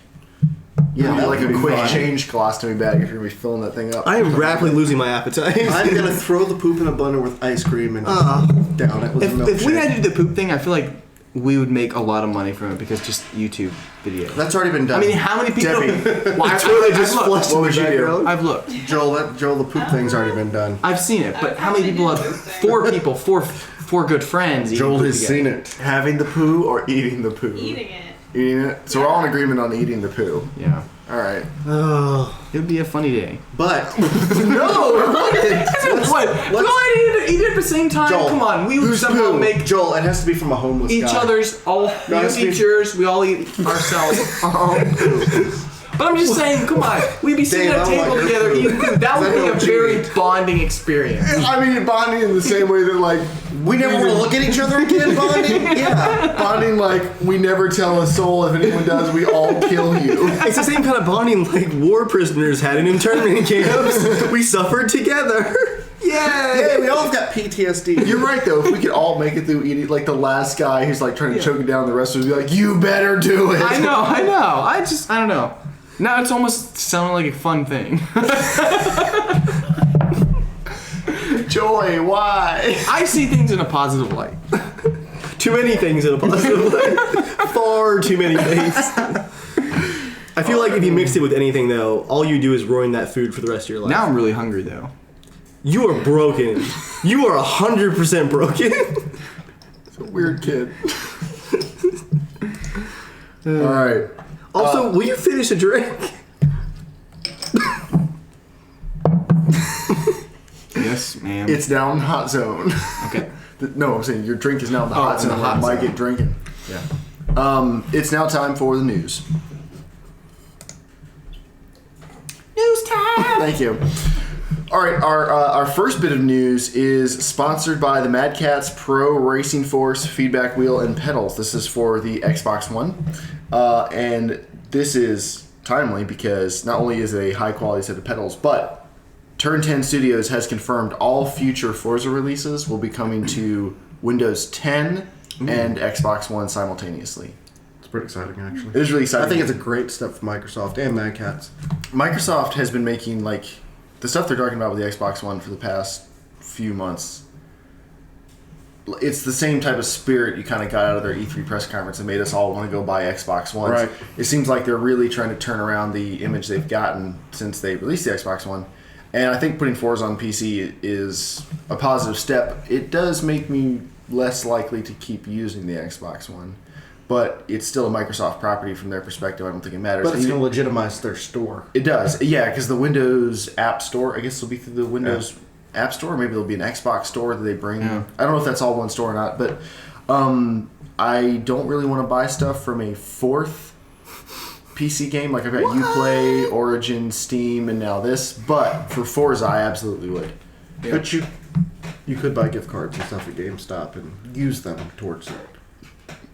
Yeah,
Yeah,
that
like
would
a
be
quick
fine.
change colostomy bag if you're gonna be filling that thing up.
I am rapidly losing my appetite.
I'm gonna throw the poop in a blender with ice cream and down it with a milkshake.
If we had to do the poop thing, I feel like we would make a lot of money from it because just YouTube videos.
That's already been done.
I mean, how many people?
Debbie.
Well, I've
just
looked.
flushed
What
in
would
the
you do?
background.
I've looked.
Joel, the poop thing's already been done.
I've seen it, but how many people have? Four good friends. eating
Joel
poop
has
together.
seen it.
Having the poo or eating the poo?
Eating it.
Eating it. So we're all in agreement on eating the poo.
Yeah,
All right.
it would be a funny day.
But
No, we're not.
What? Go ahead, eat it at the same time.
Joel,
Come on, we would
who's
somehow
poo?
make
Joel, it has to be from a homeless
each
guy.
other's. All
No,
you
it's
eat
be-
yours. We all eat ourselves our own poo. But I'm just saying, come on, we'd be sitting
Dave,
at a
I don't
table
want your
together
poo.
eating food. That would
I
be
know
a
what you
very
mean.
bonding experience.
I mean, bonding in the same way that like
We never want to look at each other again, bonding. Yeah.
bonding like we never tell a soul if anyone does, we all kill you.
It's the same kind of bonding like war prisoners had in internment camps. We suffered together.
Yeah, we all have got PTSD.
You're right though. If we could all make it through eating, like the last guy who's like trying to choke it down, the rest would be like, "You better do it."
I know. I don't know. Now it's almost sounding like a fun thing.
Joy, why?
I see things in a positive light.
Too many things in a positive way. Far too many things. I feel like if you mixed it with anything, though, all you do is ruin that food for the rest of your life.
Now I'm really hungry though.
You are broken. You are 100% broken.
It's a weird kid. All right.
Also, will you finish a drink?
Yes, ma'am.
It's now in the hot zone.
Okay.
No, I'm saying your drink is now in the hot
in the
zone.
hot
I might
zone.
get drinking.
Yeah.
It's now time for the news.
News time.
Thank you. All right, our first bit of news is sponsored by the Mad Catz Pro Racing Force feedback wheel and pedals. This is for the Xbox One, and this is timely because not only is it a high quality set of pedals, but Turn 10 Studios has confirmed all future Forza releases will be coming to Windows 10 and Xbox One simultaneously.
It's pretty exciting, actually.
It is really exciting.
I think it's a great step for Microsoft and Mad Catz.
Microsoft has been making like the stuff they're talking about with the Xbox One for the past few months. It's the same type of spirit you kind of got out of their E3 press conference and made us all want to go buy Xbox Ones.
Right.
It seems like they're really trying to turn around the image they've gotten since they released the Xbox One. And I think putting Forza on PC is a positive step. It does make me less likely to keep using the Xbox One. But it's still a Microsoft property from their perspective. I don't think it matters.
But it's
And
going to legitimize their store.
it does, yeah, because the Windows App Store, I guess it'll be through the Windows App Store, or maybe it'll be an Xbox Store that they bring.
Yeah.
I don't know if that's all one store or not, but I don't really want to buy stuff from a fourth PC game. Like I've got Uplay, Origin, Steam, and now this. But for Forza, I absolutely would.
Yeah.
But you could buy gift cards and stuff at GameStop and use them towards it.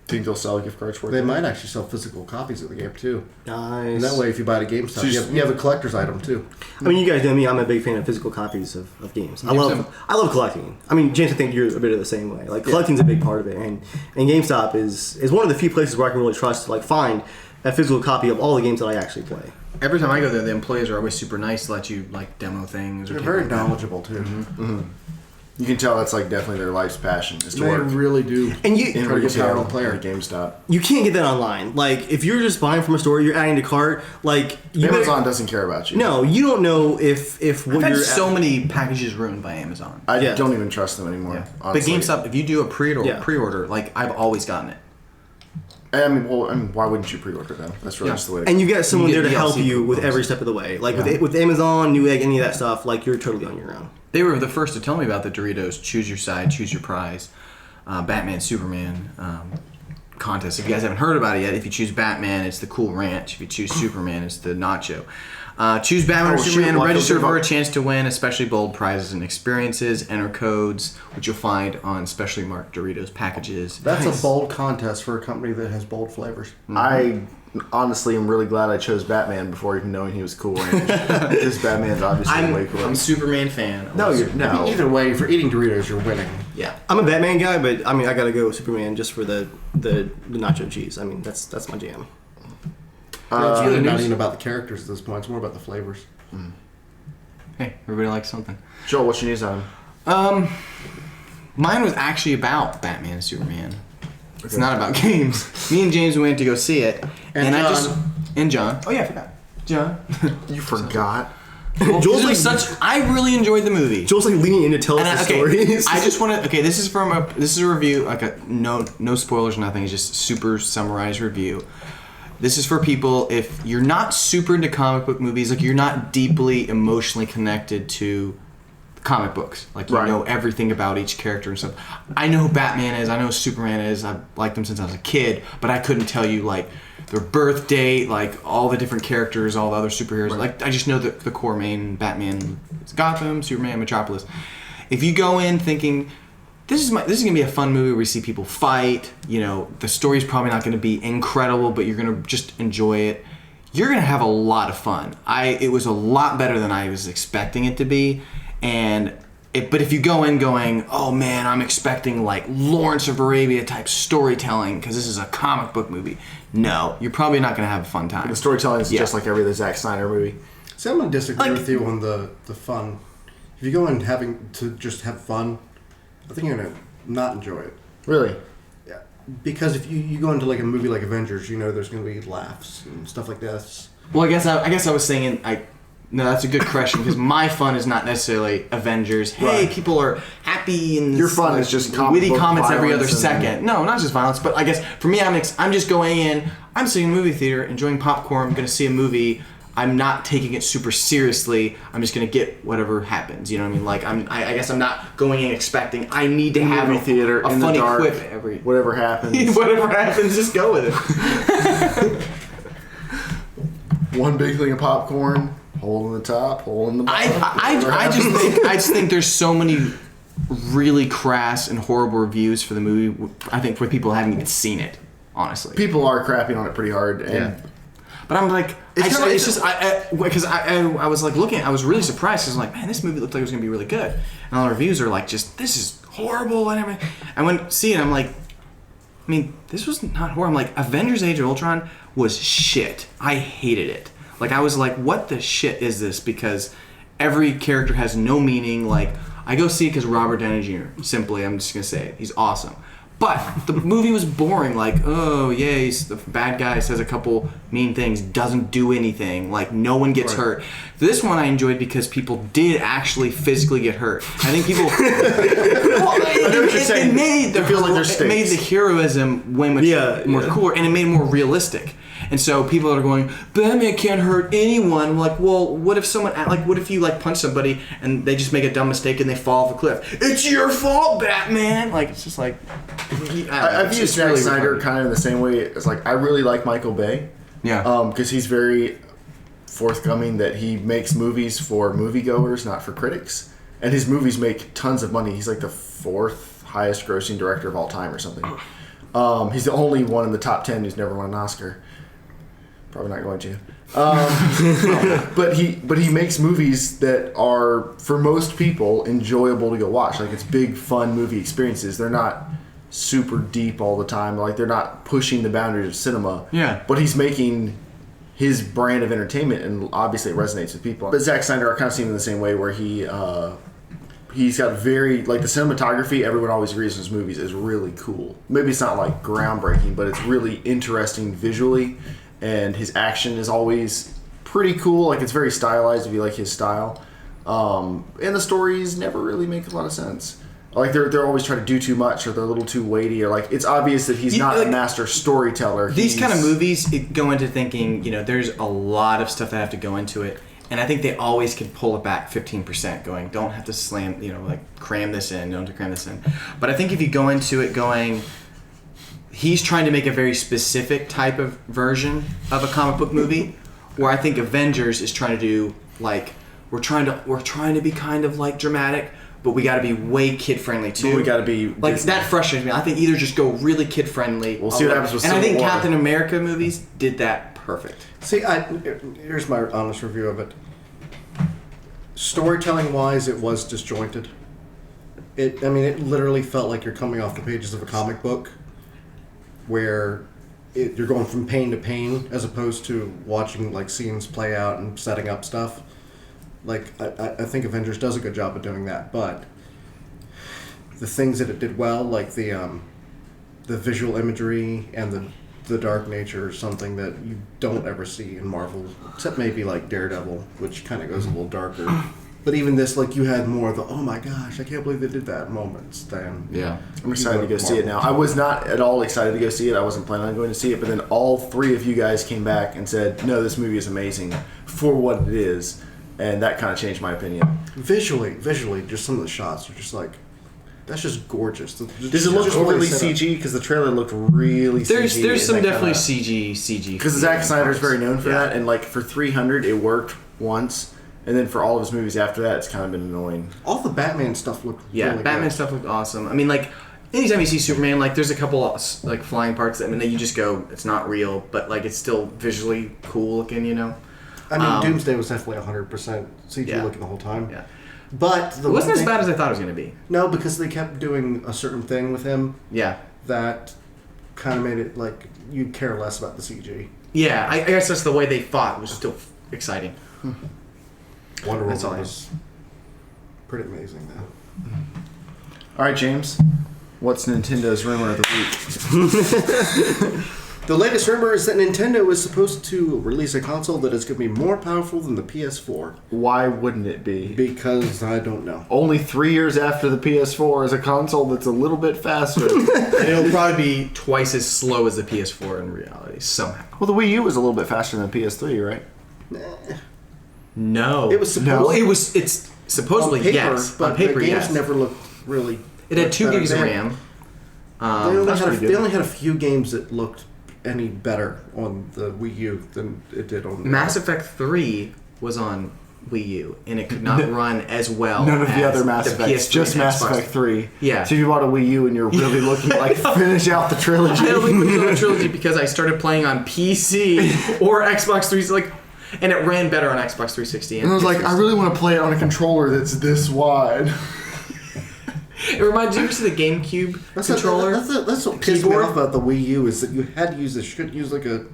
Think they'll sell gift cards for it?
They might actually sell physical copies of the game too.
Nice.
And that way, if you buy it at GameStop,
So
you have a collector's item too.
I mean, you guys know me. I'm a big fan of physical copies of games. I love collecting. I mean, James, I think you're a bit of the same way. Like collecting's a big part of it, and GameStop is one of the few places where I can really trust to like find a physical copy of all the games that I actually play.
Every time I go there, the employees are always super nice to let you like demo things. Or
They're
take
very
a look at it.
knowledgeable too.
You can tell that's like definitely their life's passion is to
They
work
really do.
And you
in
try to get
retail
power player.
at GameStop.
you can't get that online. Like if you're just buying from a store, you're adding to cart. Like you
Amazon doesn't care about you.
No, you don't know if what
I've had
you're
so many packages ruined by Amazon.
I
Yeah.
don't even trust them anymore.
Yeah. But
Honestly.
GameStop, if you do a
Yeah.
pre-order, like I've always gotten it.
I mean, why wouldn't you pre-order them? That's really
Yeah.
just the way.
and you got someone
You get
there to help
DLC
you with
coupons.
every step of the way. Like
Yeah.
with Amazon, Newegg, any of that stuff, like you're totally on your own.
They were the first to tell me about the Doritos Choose Your Side, Choose Your Prize, Batman, Superman contest. If you guys haven't heard about it yet, if you choose Batman, it's the Cool Ranch. If you choose Superman, it's the Nacho. Choose Batman or
shoot,
Superman,
what
register
goes
for a
up?
chance to win especially bold prizes and experiences. Enter codes, which you'll find on specially marked Doritos packages.
That's a bold contest for a company that has bold flavors.
I honestly am really glad I chose Batman before even knowing he was Cool Ranch. Because Batman's obviously way cooler.
I'm a Superman fan.
No, you're no.
Either way, for eating Doritos, you're winning.
Yeah.
I'm a Batman guy, but I mean I gotta go with Superman just for the nacho cheese. I mean that's my jam.
It's really not
news?
even about the characters at this point. It's more about the flavors.
Hey, everybody likes something.
Joel, what's your news on?
Mine was actually about Batman and Superman. It's not about games. Me and James went to go see it, and I just and John. Oh yeah, I forgot. John.
You forgot.
Joel's like
I really enjoyed the movie.
Joel's like leaning in to tell us
And
the
okay,
stories.
I just want to. Okay, this is a review. Like no spoilers, nothing. It's just super summarized review. This is for people if you're not super into comic book movies, like you're not deeply emotionally connected to comic books. Like you
Right.
know everything about each character and stuff. I know who Batman is. I know who Superman is. I've liked them since I was a kid, but I couldn't tell you like their birth date, like all the different characters, all the other superheroes.
Right.
Like I just know the core main Batman is Gotham, Superman, Metropolis. If you go in thinking this is gonna be a fun movie where we see people fight, you know, the story's probably not gonna be incredible, but you're gonna just enjoy it. You're gonna have a lot of fun. It was a lot better than I was expecting it to be, but if you go in going, oh man, I'm expecting like Lawrence of Arabia type storytelling because this is a comic book movie. No, you're probably not gonna have a fun time.
The storytelling is
Yeah.
just like every other Zack Snyder movie.
See, I'm going to disagree
Like-
with you on the fun. If you go in having to just have fun, I think you're going to not enjoy it.
Really?
Yeah. Because if you go into like a movie like Avengers, you know there's going to be laughs and stuff like this.
Well, I guess I was saying no, that's a good question because my fun is not necessarily Avengers. Hey,
Right.
people are happy and
Your fun is just comic
witty
book
comments every other
violence and-
second. No, not just violence, but I guess for me, I'm just going in. I'm sitting in a movie theater, enjoying popcorn. I'm going to see a movie. I'm not taking it super seriously. I'm just going to get whatever happens. You know what I mean? Like I guess I'm not going in expecting I need to have
Movie
a
theater
a
in the
funny
dark.
quip every.
Whatever happens.
Whatever happens, just go with it.
One big thing of popcorn, hole in the top, hole in the bottom.
I just think there's so many really crass and horrible reviews for the movie. I think for people who haven't even seen it, honestly.
People are crapping on it pretty hard, and
Yeah. But I'm like, because I was like looking, I was really surprised because I'm like, man, this movie looked like it was gonna be really good, and all the reviews are like, just this is horrible and everything. I went to see it, I'm like, I mean, this was not horrible. I'm like, Avengers: Age of Ultron was shit. I hated it. Like I was like, what the shit is this? Because every character has no meaning. Like I go see it because Robert Downey Jr. Simply, I'm just gonna say it. He's awesome. But the movie was boring. Like, oh yeah, he's the bad guy, says a couple mean things, doesn't do anything. Like no one gets hurt. This one I enjoyed because people did actually physically get hurt. I think people. Well, it made
It feels like there's
it made the
stakes.
heroism way much more cooler, and it made it more realistic. And so people are going, Batman can't hurt anyone. I'm like, well, what if you like punch somebody and they just make a dumb mistake and they fall off a cliff? It's your fault, Batman. Like it's just like
I view Zack Snyder kind of in the same way as like I really like Michael Bay,
Yeah.
Because he's very forthcoming that he makes movies for moviegoers, not for critics. And his movies make tons of money. He's like the 4th highest grossing director of all time or something. He's the only one in the top 10 who's never won an Oscar. Probably not going to. But he makes movies that are, for most people, enjoyable to go watch. Like, it's big, fun movie experiences. They're not super deep all the time. Like, they're not pushing the boundaries of cinema.
Yeah.
But he's making his brand of entertainment, and obviously it resonates with people. But Zack Snyder, I kind of see him in the same way, where he's got very, like, the cinematography, everyone always agrees in his movies is really cool. Maybe it's not like groundbreaking, but it's really interesting visually, and his action is always pretty cool. Like, it's very stylized if you like his style. And the stories never really make a lot of sense. Like, they're always trying to do too much, or they're a little too weighty, or like, it's obvious that he's not a master storyteller.
These kind of movies go into thinking, there's a lot of stuff that have to go into it. And I think they always can pull it back 15%, going, don't have to slam, cram this in, don't have to cram this in. But I think if you go into it going, he's trying to make a very specific type of version of a comic book movie, where I think Avengers is trying to do, like, we're trying to be kind of like dramatic, but we got to be way kid friendly too.
But we got to be
like
Disney.
That frustrates me. I think either just go really kid friendly.
We'll see what happens with
And I think
Civil War.
Captain America movies did that perfect.
See, here's my honest review of it. Storytelling wise, it was disjointed. It literally felt like you're coming off the pages of a comic book, where you're going from pain to pain, as opposed to watching like scenes play out and setting up stuff. Like, I think Avengers does a good job of doing that, but the things that it did well, like the visual imagery and the dark nature, is something that you don't ever see in Marvel, except maybe like Daredevil, which kind of goes a little darker. But even this, like, you had more of the, oh my gosh, I can't believe they did that moments than...
Yeah.
I'm excited to go see it now. I was not at all excited to go see it. I wasn't planning on going to see it, but then all 3 of you guys came back and said, no, this movie is amazing for what it is. And that kind of changed my opinion.
Visually, just some of the shots are just like, that's just gorgeous.
Does it look overly CG? Because the trailer looked really CG.
There's some definitely CG.
Because Zack Snyder's very known for that, and like for 300, it worked once, and then for all of his movies after that, it's kind of been annoying.
All the Batman stuff looked really
Batman
good.
stuff looked awesome. I mean, like, anytime you see Superman, like, there's a couple of, like, flying parts that, that you just go, it's not real, but, like, it's still visually cool looking,
I mean, Doomsday was definitely 100% CG looking the whole time.
Yeah.
But
It wasn't as bad as I thought it was going to be.
No, because they kept doing a certain thing with him.
Yeah.
That kind of made it like you care less about the CG.
Yeah, I guess that's the way they thought. It was still exciting.
Wonder
That's all
Woman was pretty amazing, though.
All right, James. What's Nintendo's rumor of the week?
The latest rumor is that Nintendo is supposed to release a console that is going to be more powerful than the PS4.
Why wouldn't it be?
Because I don't know.
Only 3 years after the PS4 is a console that's a little bit faster.
And it'll probably be twice as slow as the PS4 in reality, somehow.
Well, the Wii U was a little bit faster than the PS3, right?
No.
It was supposed
Well, it's supposedly,
on paper,
yes.
but
On paper,
the games
yes.
never looked really...
It had 2 gigs of
They-
RAM.
They only had a few games that looked any better on the Wii U than it did on the
Mass Effect 3 was on Wii U, and it could not run as well
None of the
as
other Mass
the
Effects,
PS3
just
and
Mass
Xbox.
Effect 3.
Yeah.
So if you bought a Wii U and you're really looking to like finish out the trilogy.
I only put it on Trilogy because I started playing on PC or Xbox 360, and it ran better on Xbox 360.
And I was like, I really want to play it on a controller that's this wide.
It reminds you of the GameCube controller.
That's what pissed me
keyboard.
off about the Wii U is that you had to use this. You couldn't use like a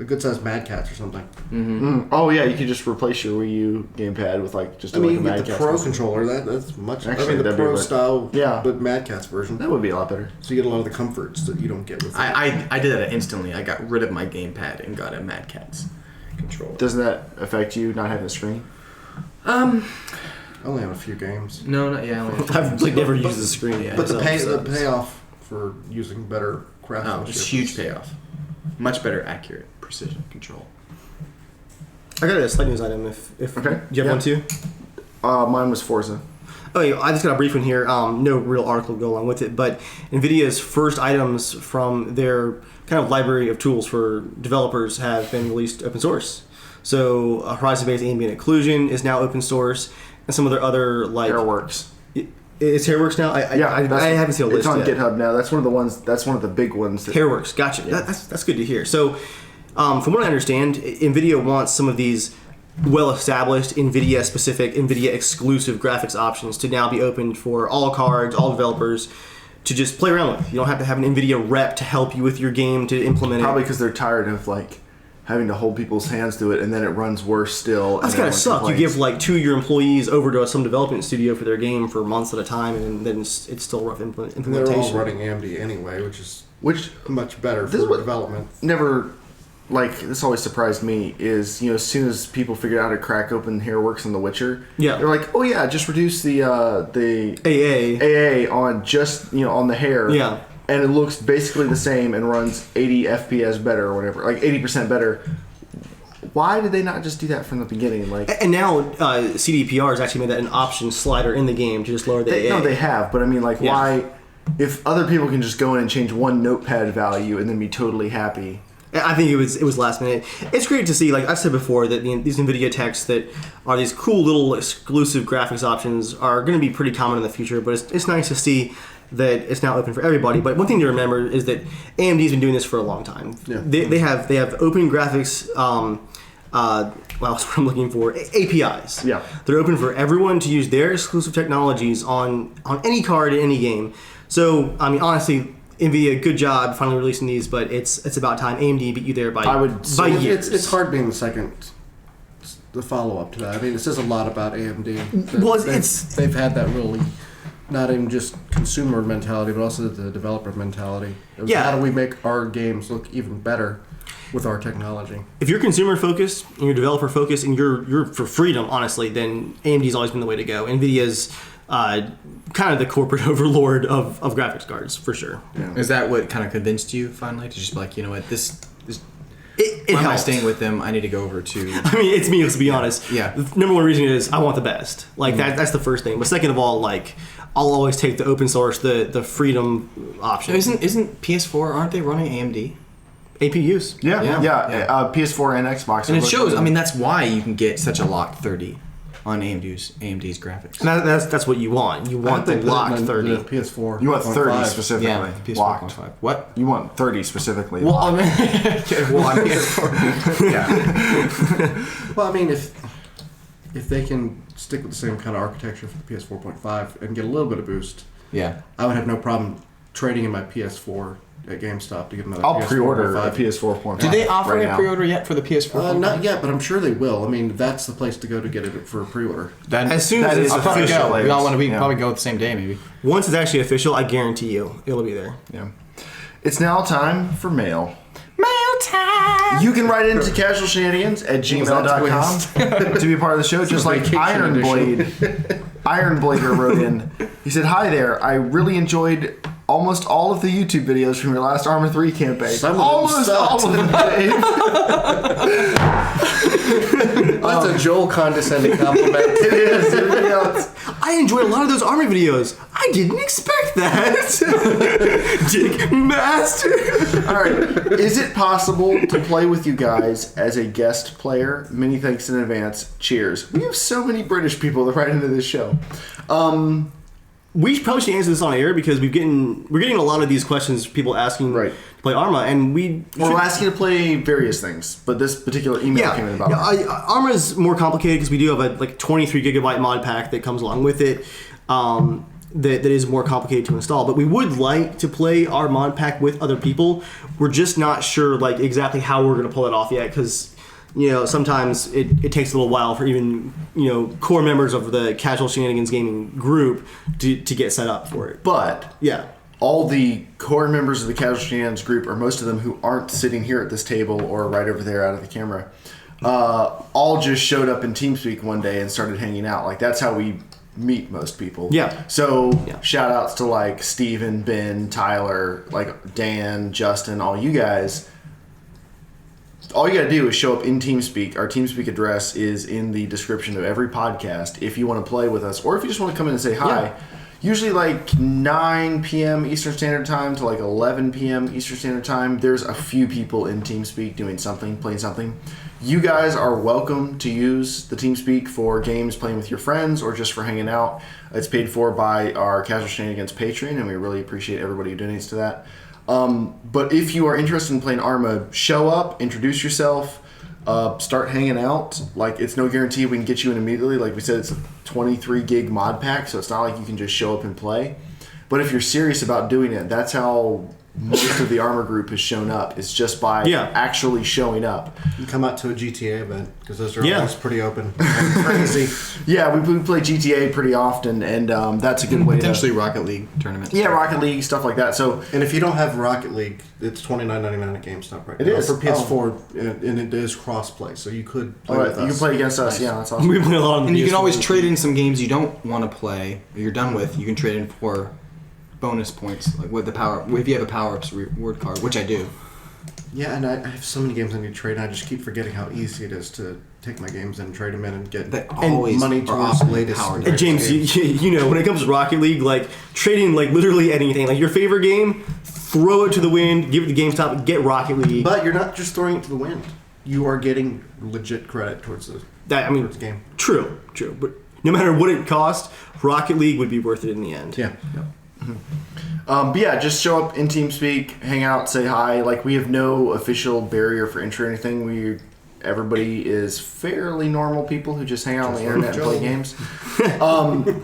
good-sized Mad Catz or something.
Oh yeah, you could just replace your Wii U gamepad with like just
I mean,
like
you
a
get
Mad
the
Catz
Pro
system.
controller. That's much.
Actually,
the
that'd be
Pro
better.
style,
Yeah.
but Mad Catz version.
That would be a lot better.
So you get a lot of the comforts that you don't get with.
I did that instantly. I got rid of my gamepad and got a Mad Catz controller.
Doesn't that affect you not having a screen?
I only have a few games.
No, not yeah. I only have
I've like never used the screen yet.
But the
myself, so-
payoff for using better craftsmanship.
it's huge payoff. Much better, accurate, precision control.
I got a slight news item. If
Okay.
do you have
Yeah.
one too?
Mine was Forza.
Oh, yeah, I just got a brief one here. No real article to go along with it, but NVIDIA's first items from their kind of library of tools for developers have been released open source. So Horizon-based ambient occlusion is now open source, and some of their other like
Hairworks.
Is Hairworks now? I haven't seen a list.
It's on
yet.
GitHub now. That's one of the ones. That's one of the big ones.
Hairworks, gotcha.
Yeah.
That's good to hear. So, from what I understand, NVIDIA wants some of these well-established NVIDIA-specific, NVIDIA-exclusive graphics options to now be opened for all cards, all developers to just play around with. You don't have to have an NVIDIA rep to help you with your game to implement it.
Probably because they're tired of like having to hold people's hands to it, and then it runs worse still.
That's gotta suck. You give like 2 of your employees over to some development studio for their game for months at a time, and then it's still rough implementation.
They're all running AMD anyway, which is much better for development.
Never, like, this always surprised me is, you know, as soon as people figured out how to crack open Hairworks and The Witcher, they're like, oh yeah, just reduce the AA on just, you know, on the hair.
Yeah.
And it looks basically the same and runs 80 FPS better or whatever, like 80% better. Why did they not just do that from the beginning? Like,
and now CDPR has actually made that an option slider in the game to just lower the AA.
No, they have, but I mean, like, why? If other people can just go in and change one notepad value and then be totally happy.
I think it was last minute. It's great to see, like I've said before, that these NVIDIA techs that are these cool little exclusive graphics options are going to be pretty common in the future. But it's nice to see that it's now open for everybody. But one thing to remember is that AMD's been doing this for a long time. Yeah. They have open graphics. What's what I'm looking for? APIs.
Yeah.
They're open for everyone to use their exclusive technologies on any card in any game. So I mean, honestly, NVIDIA, good job finally releasing these, but it's about time. AMD beat you there by years.
It's hard being the follow-up to that. I mean, it says a lot about AMD.
Well,
they've had that really, not even just consumer mentality, but also the developer mentality. How do we make our games look even better with our technology?
If you're consumer focused and you're developer focused and you're for freedom, honestly, then AMD's always been the way to go. NVIDIA's kind of the corporate overlord of graphics cards, for sure.
Yeah. Is that what kind of convinced you finally to just be like, you know what,
why
am I staying with them? I need to go over to...
I mean, it's me, let's be honest.
Yeah.
The number one reason is I want the best. Like, that's the first thing. But second of all, like, I'll always take the open source, the freedom option.
Isn't PS4, aren't they running AMD?
APUs.
Yeah. PS4 and Xbox.
And it shows, I mean, that's why you can get such a locked 30 on AMD's graphics.
And that's what you want. You want the locked 30.
The PS4.
You want 30 specifically.
Yeah, PS4.5. What?
You want 30 specifically.
Well, I mean, on PS4.
Yeah. Well, I mean, if they can stick with the same kind of architecture for the PS4.5 and get a little bit of boost, I would have no problem trading in my PS4 at GameStop to give them
I'll pre-order a PS4.5.
Do they offer a pre-order yet for the PS4?
Not yet, but I'm sure they will. I mean, that's the place to go to get it for a pre-order.
As soon as it's official,
we all want to probably go the same day, maybe.
Once it's actually official, I guarantee you it'll be there.
Yeah. It's now time for mail.
Mail time!
You can write into casualshenanigans@gmail.com to be a part of the show, just like Ironblader wrote in. He said, "Hi there, I really enjoyed almost all of the YouTube videos from your last Arma 3 campaign." Almost all of them, Dave.
That's a Joel condescending compliment.
It is. It really is.
I enjoyed a lot of those Arma videos. I didn't expect that. Dick Master.
All right. Is it possible to play with you guys as a guest player? Many thanks in advance. Cheers. We have so many British people that write into this show.
We probably should answer this on air because we're getting a lot of these questions, people asking to play Arma, and we're
asking to play various things, but this particular email came in about
Arma is more complicated because we do have a 23 gigabyte mod pack that comes along with it. That is more complicated to install, but we would like to play our mod pack with other people. We're just not sure like exactly how we're going to pull it off yet because sometimes it takes a little while for even core members of the Casual Shenanigans gaming group to get set up for it.
But all the core members of the Casual Shenanigans group, or most of them who aren't sitting here at this table or right over there out of the camera, all just showed up in Teamspeak one day and started hanging out. Like, that's how we meet most people.
Yeah.
So shout outs to like Steven, Ben, Tyler, like Dan, Justin, all you guys. all you got to do is show up in TeamSpeak. Our TeamSpeak address is in the description of every podcast if you want to play with us, or if you just want to come in and say hi. Yeah. Usually like 9 p.m. Eastern Standard Time to like 11 p.m. Eastern Standard Time. There's a few people in TeamSpeak doing something, playing something. You guys are welcome to use the TeamSpeak for games, playing with your friends, or just for hanging out. It's paid for by our Casual Shenanigans Patreon, and we really appreciate everybody who donates to that. But if you are interested in playing Arma, show up, introduce yourself, start hanging out. Like, it's no guarantee we can get you in immediately. Like we said, it's a 23 gig mod pack, so it's not like you can just show up and play. But if you're serious about doing it, that's how most of the Armor group has shown up. It's just by actually showing up.
You come out to a GTA event, because those are always pretty open. Crazy.
Yeah, we play GTA pretty often, and that's a good way
potentially Rocket League tournaments.
Yeah, Rocket League, stuff like that. So,
and if you don't have Rocket League, it's $29.99 at GameStop right now.
It is
for PS4, and it is cross-play, so you could play with us.
You can play against us. Nice. Yeah, that's awesome.
We play a lot on the
and you
PS4
can always trade in some games you don't want to play, or you're done with. You can trade in for bonus points, like with the power. If you have a power-ups reward card, which I do.
Yeah, and I have so many games I need to trade, and I just keep forgetting how easy it is to take my games and trade them in and get money towards the latest.
And James, you know, when it comes to Rocket League, like trading like literally anything, like your favorite game, throw it to the wind, give it to GameStop, get Rocket League.
But you're not just throwing it to the wind. You are getting legit credit towards the game.
True. But no matter what it costs, Rocket League would be worth it in the end.
Yeah.
But yeah, just show up in TeamSpeak, hang out, say hi. Like, we have no official barrier for entry or anything. Everybody is fairly normal people who just hang out on the internet and play games.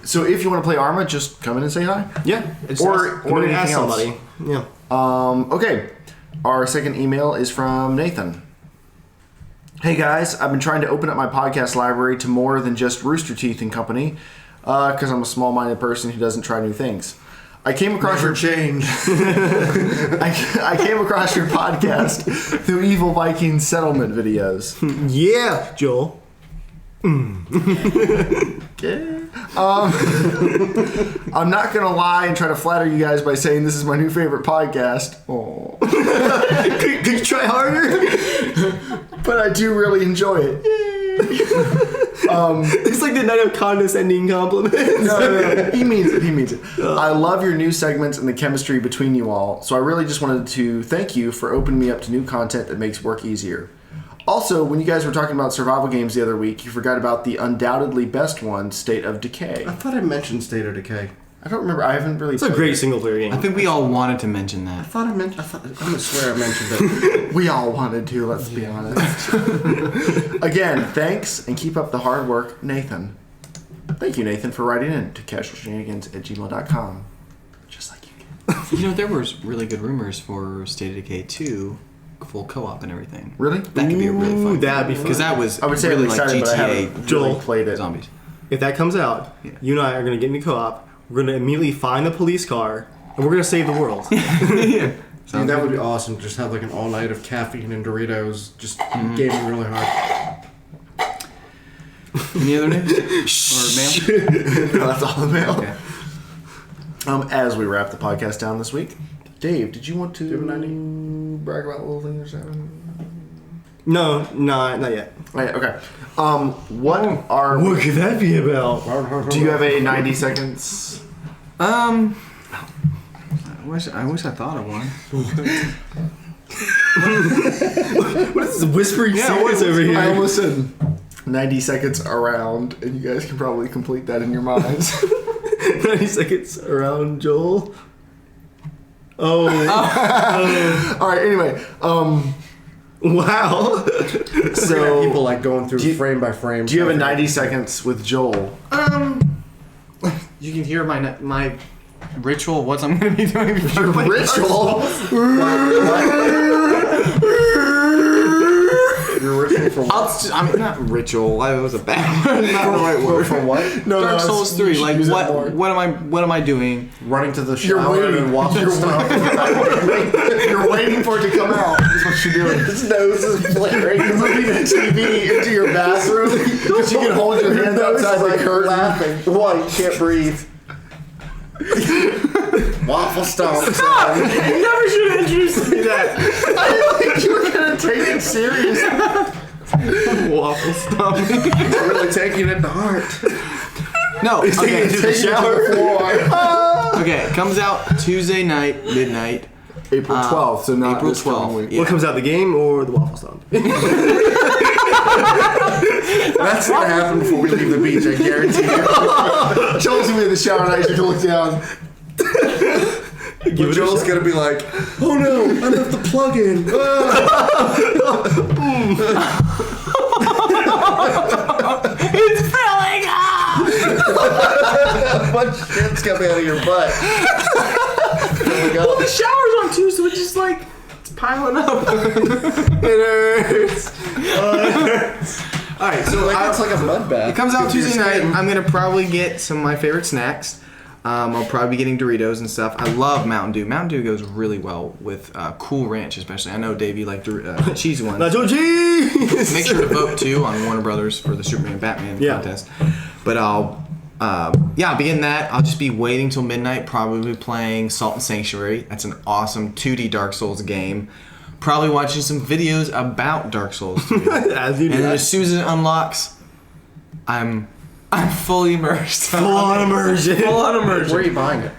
So if you want to play Arma, just come in and say hi.
Yeah.
Or ask somebody.
Yeah.
Okay. Our second email is from Nathan. Hey guys, I've been trying to open up my podcast library to more than just Rooster Teeth and Company, because I'm a small-minded person who doesn't try new things. I came across your
change.
I came across your podcast through Evil Viking settlement videos.
Yeah, Joel.
Okay. I'm not gonna lie and try to flatter you guys by saying this is my new favorite podcast. Oh.
Could you try harder?
But I do really enjoy it.
It's like the night of condescending compliments.
No. He means it. I love your new segments and the chemistry between you all, so I really just wanted to thank you for opening me up to new content that makes work easier. Also, when you guys were talking about survival games the other week, you forgot about the undoubtedly best one, State of Decay.
I thought I mentioned State of Decay.
I don't remember. I haven't really.
It's a great single-player game.
I think we all wanted to mention that.
I'm gonna swear I mentioned it.
We all wanted to. Let's be honest. Again, thanks and keep up the hard work, Nathan. Thank you, Nathan, for writing in to casualshenanigans@gmail.com. Just like you can.
You know, there was really good rumors for State of Decay 2, full co-op and everything.
Really?
That could be a really fun.
That'd be fun.
Because that was
I would say
really
I'm excited,
like
but I
GTA
haven't really played it.
Zombies.
If that comes out, you and I are going to get into co-op. We're going to immediately find the police car, and we're going to save the world.
Yeah.
Dude, that would be awesome. Just have like an all night of caffeine and Doritos, just gaming really hard.
Any other news? Or mail?
No, that's all the mail.
Okay.
As we wrap the podcast down this week, Dave, did you want to brag about little things you're having?
No, not yet.
Right, okay. What
could that be about?
Do you have a 90 seconds?
I wish I thought of one.
What is this whispering seconds over here?
I almost said 90 seconds around, and you guys can probably complete that in your minds.
90 seconds around Joel. Oh.
All right. Anyway.
Wow.
So
people like going through frame by frame.
Do you have a 90 seconds with Joel?
You can hear my ritual. What I'm going to be doing before
Ritual? Your ritual for what?
I mean, not ritual. That was a bad word. Not the right word.
For what? No,
Dark Souls 3. Like what am I doing?
Running to the shower and Waffle stuff.
You're waiting for it to come out. That's what you're doing.
His nose is flaring.
You're moving the TV into your bathroom because you can hold your hand outside the curtain.
Laughing. Why? You can't breathe.
Waffle Stomp.
You never should have introduced me that.
I didn't think you were gonna take it serious.
Waffle Stomp.
Really taking it to heart.
No, okay.
Taking it to the floor.
Okay, it comes out Tuesday night, midnight.
April 12th, so not
April
this coming
12th.
week.
Yeah.
What comes out, the game or the Waffle Stomp?
That's gonna happen before we leave the beach, I guarantee you. Joel's gonna be in the shower and I just look down. But Joel's gonna be like, oh no, I left the plug in.
It's filling up!
A bunch of shit's coming out of your butt. There we go.
The shower's on too, so it's just like, it's piling up.
It hurts.
Alright, so
It's like a mud bath.
it comes out
Good for your
Tuesday night.
skin.
I'm gonna probably get some of my favorite snacks. I'll probably be getting Doritos and stuff. I love Mountain Dew. Mountain Dew goes really well with Cool Ranch, especially. I know, Dave, you like cheesy ones.
Nacho cheese!
Make sure to vote too on Warner Brothers for the Superman Batman contest. But I'll be getting that. I'll just be waiting till midnight, probably playing Salt and Sanctuary. That's an awesome 2D Dark Souls game. Probably watching some videos about Dark Souls 2.
As you do.
And then as soon as it unlocks, I'm fully immersed.
Full on immersion.
Full on immersion.
Where are you buying it?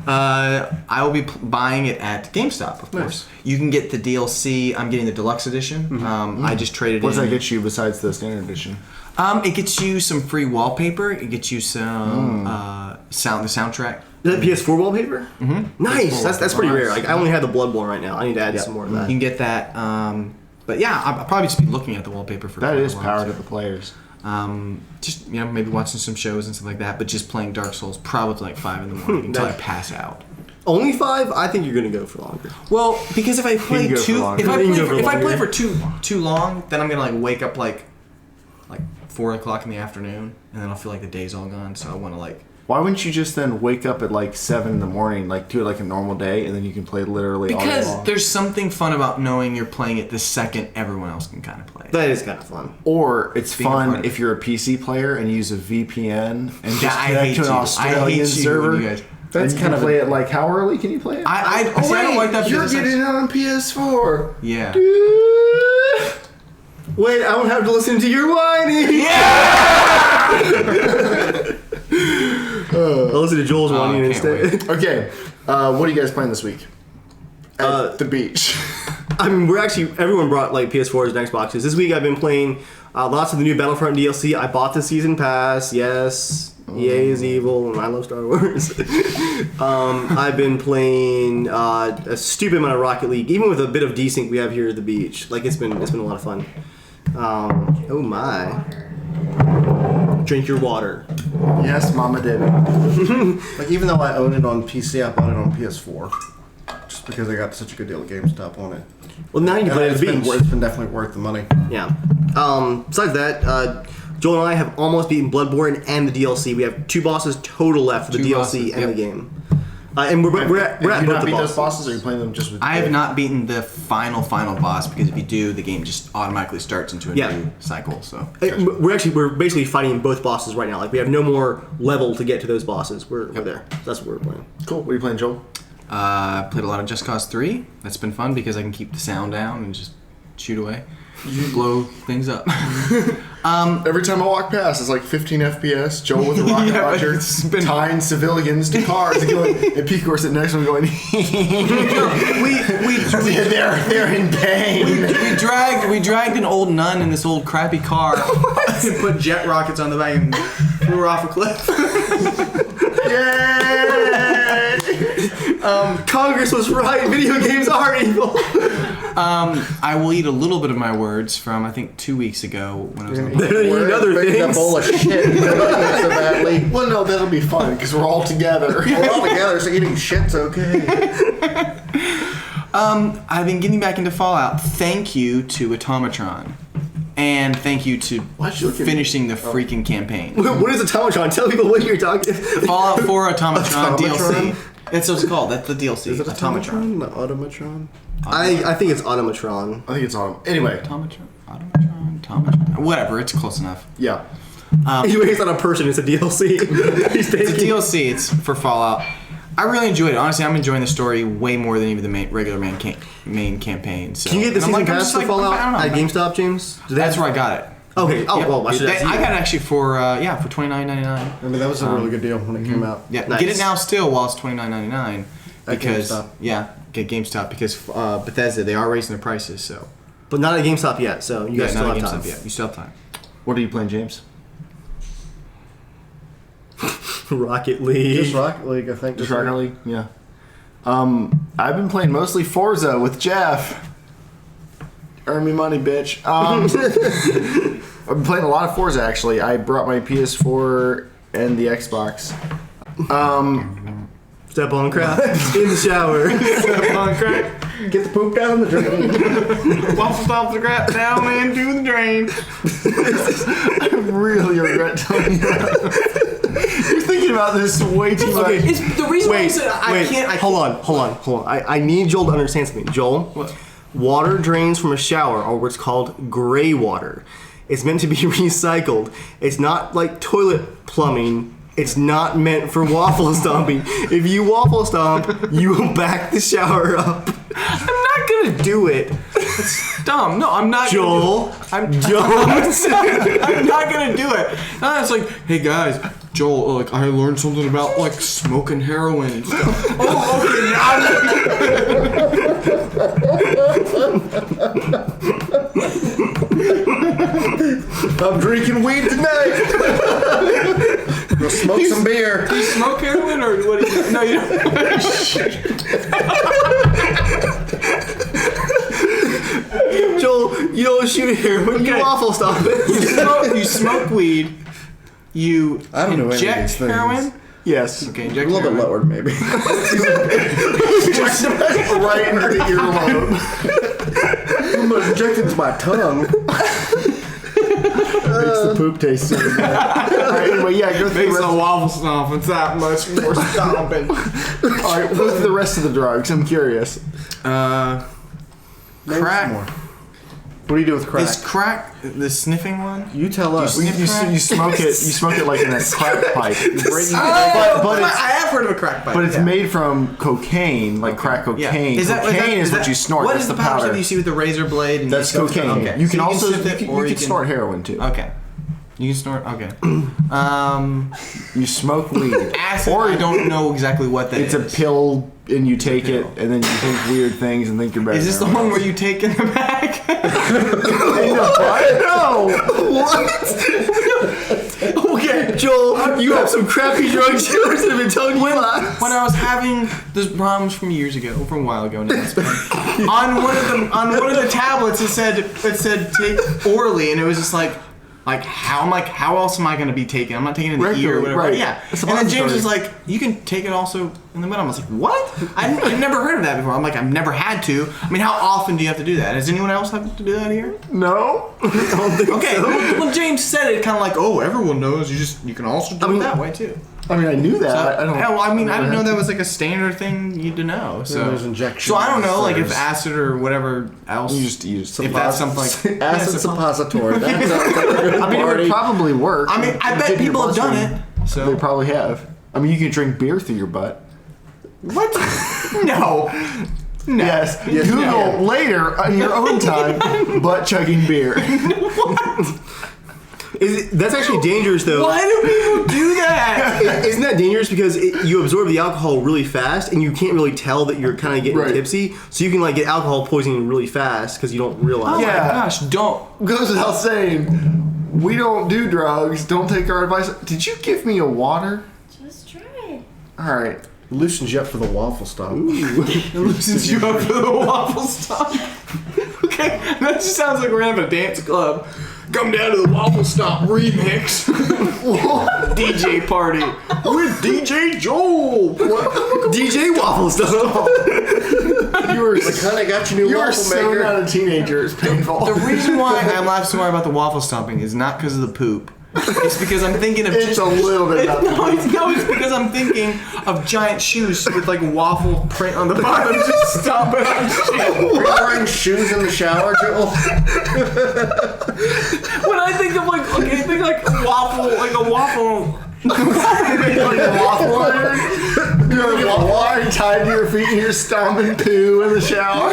I will be buying it at GameStop, of course. You can get the DLC. I'm getting the deluxe edition. I just traded
What does
in.
that get you besides the standard edition?
It gets you some free wallpaper. It gets you some the soundtrack.
Is that PS4 wallpaper? Mm-hmm. Nice. That's pretty rare. Like I only have the Bloodborne right now. I need to add some more of
You
that.
can get that. But yeah, I'll probably just be looking at the wallpaper for
That
quite a
is
while,
power
so.
to the players.
Just maybe watching some shows and stuff like that, but just playing Dark Souls probably till like 5 in the morning until I pass out.
Only 5? I think you're gonna go for longer.
Well, because if I play
go for
too,
longer.
if I
You can
play
go
for,
for
if I play
longer.
for too long, then I'm gonna like wake up like 4 o'clock in the afternoon, and then I'll feel like the day's all gone. So I want to like.
Why wouldn't you just then wake up at like 7 in the morning, like do it like a normal day, and then you can play literally all day
Because
long?
there's something fun about knowing you're playing it the second everyone else can kind of play it.
That is kind of fun.
Or it's
Being a part
fun
of
if you're a PC player and you use a VPN and just
I
connect
hate
to an
you. I
Australian
hate you
server.
when you guys-
That's kind of play it like how early can you play it?
I see, I don't like that.
You're
because it's
getting it on PS4.
yeah.
Wait, I don't have to listen to your whining. I'll listen to Joel's whining
I
instead.
can't
Okay, what are you guys playing this week? At the beach.
I mean, everyone brought like PS4s and Xboxes. This week I've been playing lots of the new Battlefront DLC. I bought the season pass. Yes, EA is evil, and I love Star Wars. I've been playing a stupid amount of Rocket League, even with a bit of desync we have here at the beach. Like it's been a lot of fun. Oh my! Drink your water.
Yes, Mama did.
Like even though I own it on PC, I bought it on PS4 just because I got such a good deal at GameStop on it.
Well, now you can play at
It's
the
been,
beach.
it's been definitely worth the money.
Yeah. Besides that, Joel and I have almost beaten Bloodborne and the DLC. We have 2 bosses total left for the
2
DLC
bosses,
and
yep.
the game. And we're at
Have you
both
not
the
beat those
bosses.
bosses, or are you playing them just with
I have not beaten the final boss because if you do, the game just automatically starts into a new cycle. So
We're basically fighting both bosses right now. Like we have no more level to get to those bosses. We're there. That's what we're playing.
Cool. What are you playing, Joel?
played a lot of Just Cause 3. That's been fun because I can keep the sound down and just shoot away, blow things up.
Every time I walk past, it's like 15 FPS. Joel with a rocket
Yeah,
launcher,
it's been-
tying civilians to cars, and going, and Picor sitting next to him going, they're in pain.
We dragged an old nun in this old crappy car and put jet rockets on the back and threw her off a cliff.
Yay!
Congress was right. Video games are evil.
I will eat a little bit of my words from I think 2 weeks ago when I was on the
They're eating other
Big
things.
bowl of shit so badly.
Well, no, that'll be fun because we're all together.
We're all together, so eating shit's okay.
I've been getting back into Fallout. Thank you to Automatron. And thank you to
Why'd you look at
finishing the freaking campaign.
What is Automatron? Tell people what you're talking.
Fallout 4 Automatron DLC.
Automatron?
That's what it's called. That's the DLC.
Is it Automatron? Not Automatron?
I think it's Automatron.
I think it's on. Anyway,
Automatron. Whatever, it's close enough.
yeah.
Anyway, it's not a person. It's a DLC. He's
It's a
taking-
DLC. It's for Fallout. I really enjoyed it. Honestly, I'm enjoying the story way more than even the regular main campaign. So.
Can you get the season pass for Fallout
I don't know,
at GameStop, James?
That's where I got it.
Okay. Oh,
Yep.
well, I should
I
ask you.
got it actually for $29.99.
I mean, that was a really good deal when it came out.
Yeah,
Nice.
get it now still while it's $29.99 because
GameStop.
get GameStop because Bethesda, they are raising their prices. So
But not at GameStop yet, so you guys still
not
have
at
time.
GameStop yet. You still have time.
What are you playing, James?
Rocket League.
Just Rocket League, I think.
Just Rocket League? Yeah. I've been playing mostly Forza with Jeff. Earn me money, bitch. I've been playing a lot of Forza, actually. I brought my PS4 and the Xbox.
Step on crap. In the shower.
Step on crack.
Get the poop down the drain.
Waffle stomp the crap down into the drain.
I really regret telling you that. You're thinking about this way too much.
Okay.
The reason why I said I can't.
Hold on. I need Joel to understand something. Joel,
What?
water drains from a shower are what's called gray water. It's meant to be recycled. It's not like toilet plumbing. It's not meant for waffle stomping. If you waffle stomp, you will back the shower up.
I'm not gonna do it. That's dumb. No, I'm not.
Joel,
I'm
Joel.
I'm not gonna do it. No, it's like, hey guys, Joel, like I learned something about like smoking heroin and stuff. Oh, okay,
I'm drinking weed tonight. We'll smoke some beer.
do you smoke heroin or what? Do you, no, you don't.
Joel, you don't shoot heroin. You
Okay.
waffle stomp it.
You smoke weed. You
I don't know any of
inject
these things.
heroin.
Yes.
Okay,
A
inject
little bit
heroin.
lower, maybe.
Right into the earlobe.
I'm gonna inject it into my tongue.
Makes the poop taste so good. Alright, anyway, yeah, go through
Makes
the
a
rest.
waffle stomp. It's that much more stomping.
Alright, go through the rest of the drugs. I'm curious.
Maybe some
Crack.
more. What do you do with crack?
Is crack the sniffing one?
You tell us.
You smoke it. You smoke it like in a crack pipe.
But
it's-
I have heard of a crack pipe.
But it's
yeah.
made from cocaine, like crack cocaine. Cocaine is what you snort.
What
That's
is the
the
powder
powder.
that you see with the razor blade? And
That's
you
cocaine.
Okay.
You
So
can also
sniff it, or
you can snort heroin too.
Okay. You can snort. Okay.
You smoke weed.
Acid.
Or
I don't know exactly what that
It's
is.
a pill, and you take it, and then you think weird things and think you're better.
Is this the
than
one
everyone
where you take in the back?
Okay, Joel, you have some crappy drug dealers that have been telling you lies.
When I was having those problems from years ago, from a while ago now, it's fine. on one of the tablets it said take orally, and it was just like how else am I gonna be taking? I'm not taking it in the ear or whatever.
Right.
Yeah.
It's a
And then James
suppository.
was like, you can take it also in the middle. I was like, what? I've never heard of that before. I'm like, I've never had to. I mean, how often do you have to do that? Does anyone else have to do that here?
No.
Okay. Well, James said it kind of like, oh, everyone knows. You can also do it that way too.
I mean, I knew that. I don't.
Yeah, well, I mean, I didn't know
never
that was like a standard thing you to know. So,
there's injections,
so I don't know, like if
there's-
acid or whatever else.
You just
if that's something like
Acid suppository. That sounds like a good
I mean, it
party.
would probably work.
I mean, I
If
bet
did your
people have done
bloodstream.
it. So
They probably have. I mean, you can drink beer through your butt.
what? No. No.
Yes.
Yes,
Google
yeah.
later on your own time butt chugging beer.
That's actually dangerous, though.
Why do people do that?
Isn't that dangerous because you absorb the alcohol really fast and you can't really tell that you're kind of getting
Right.
tipsy, so you can like get alcohol poisoning really fast because you don't realize.
Oh
it.
my
Yeah.
gosh! Don't.
Goes without saying, we don't do drugs. Don't take our advice. Did you give me a water?
Just try it.
All right.
Loosens you up for the waffle stop.
It loosens you up for the waffle stop. Okay, that just sounds like we're gonna have a dance club. Come down to the Waffle Stop remix DJ party with DJ Joel.
DJ Waffle stuff.
You were
Kind of got your new
you are
waffle
so
maker.
not a teenager. It's painful.
The reason why I'm laughing so hard about the waffle stomping is not because of the poop. It's because I'm thinking of
It's a little bit about the
it's because I'm thinking of giant shoes with like waffle print on the bottom, just stomping on shit.
Are you wearing shoes in the shower, Joel?
When I think of like, okay, think like a waffle, like a waffle.
like a waffle iron. You're a waffle tied to your feet and you're stomping poo in the shower.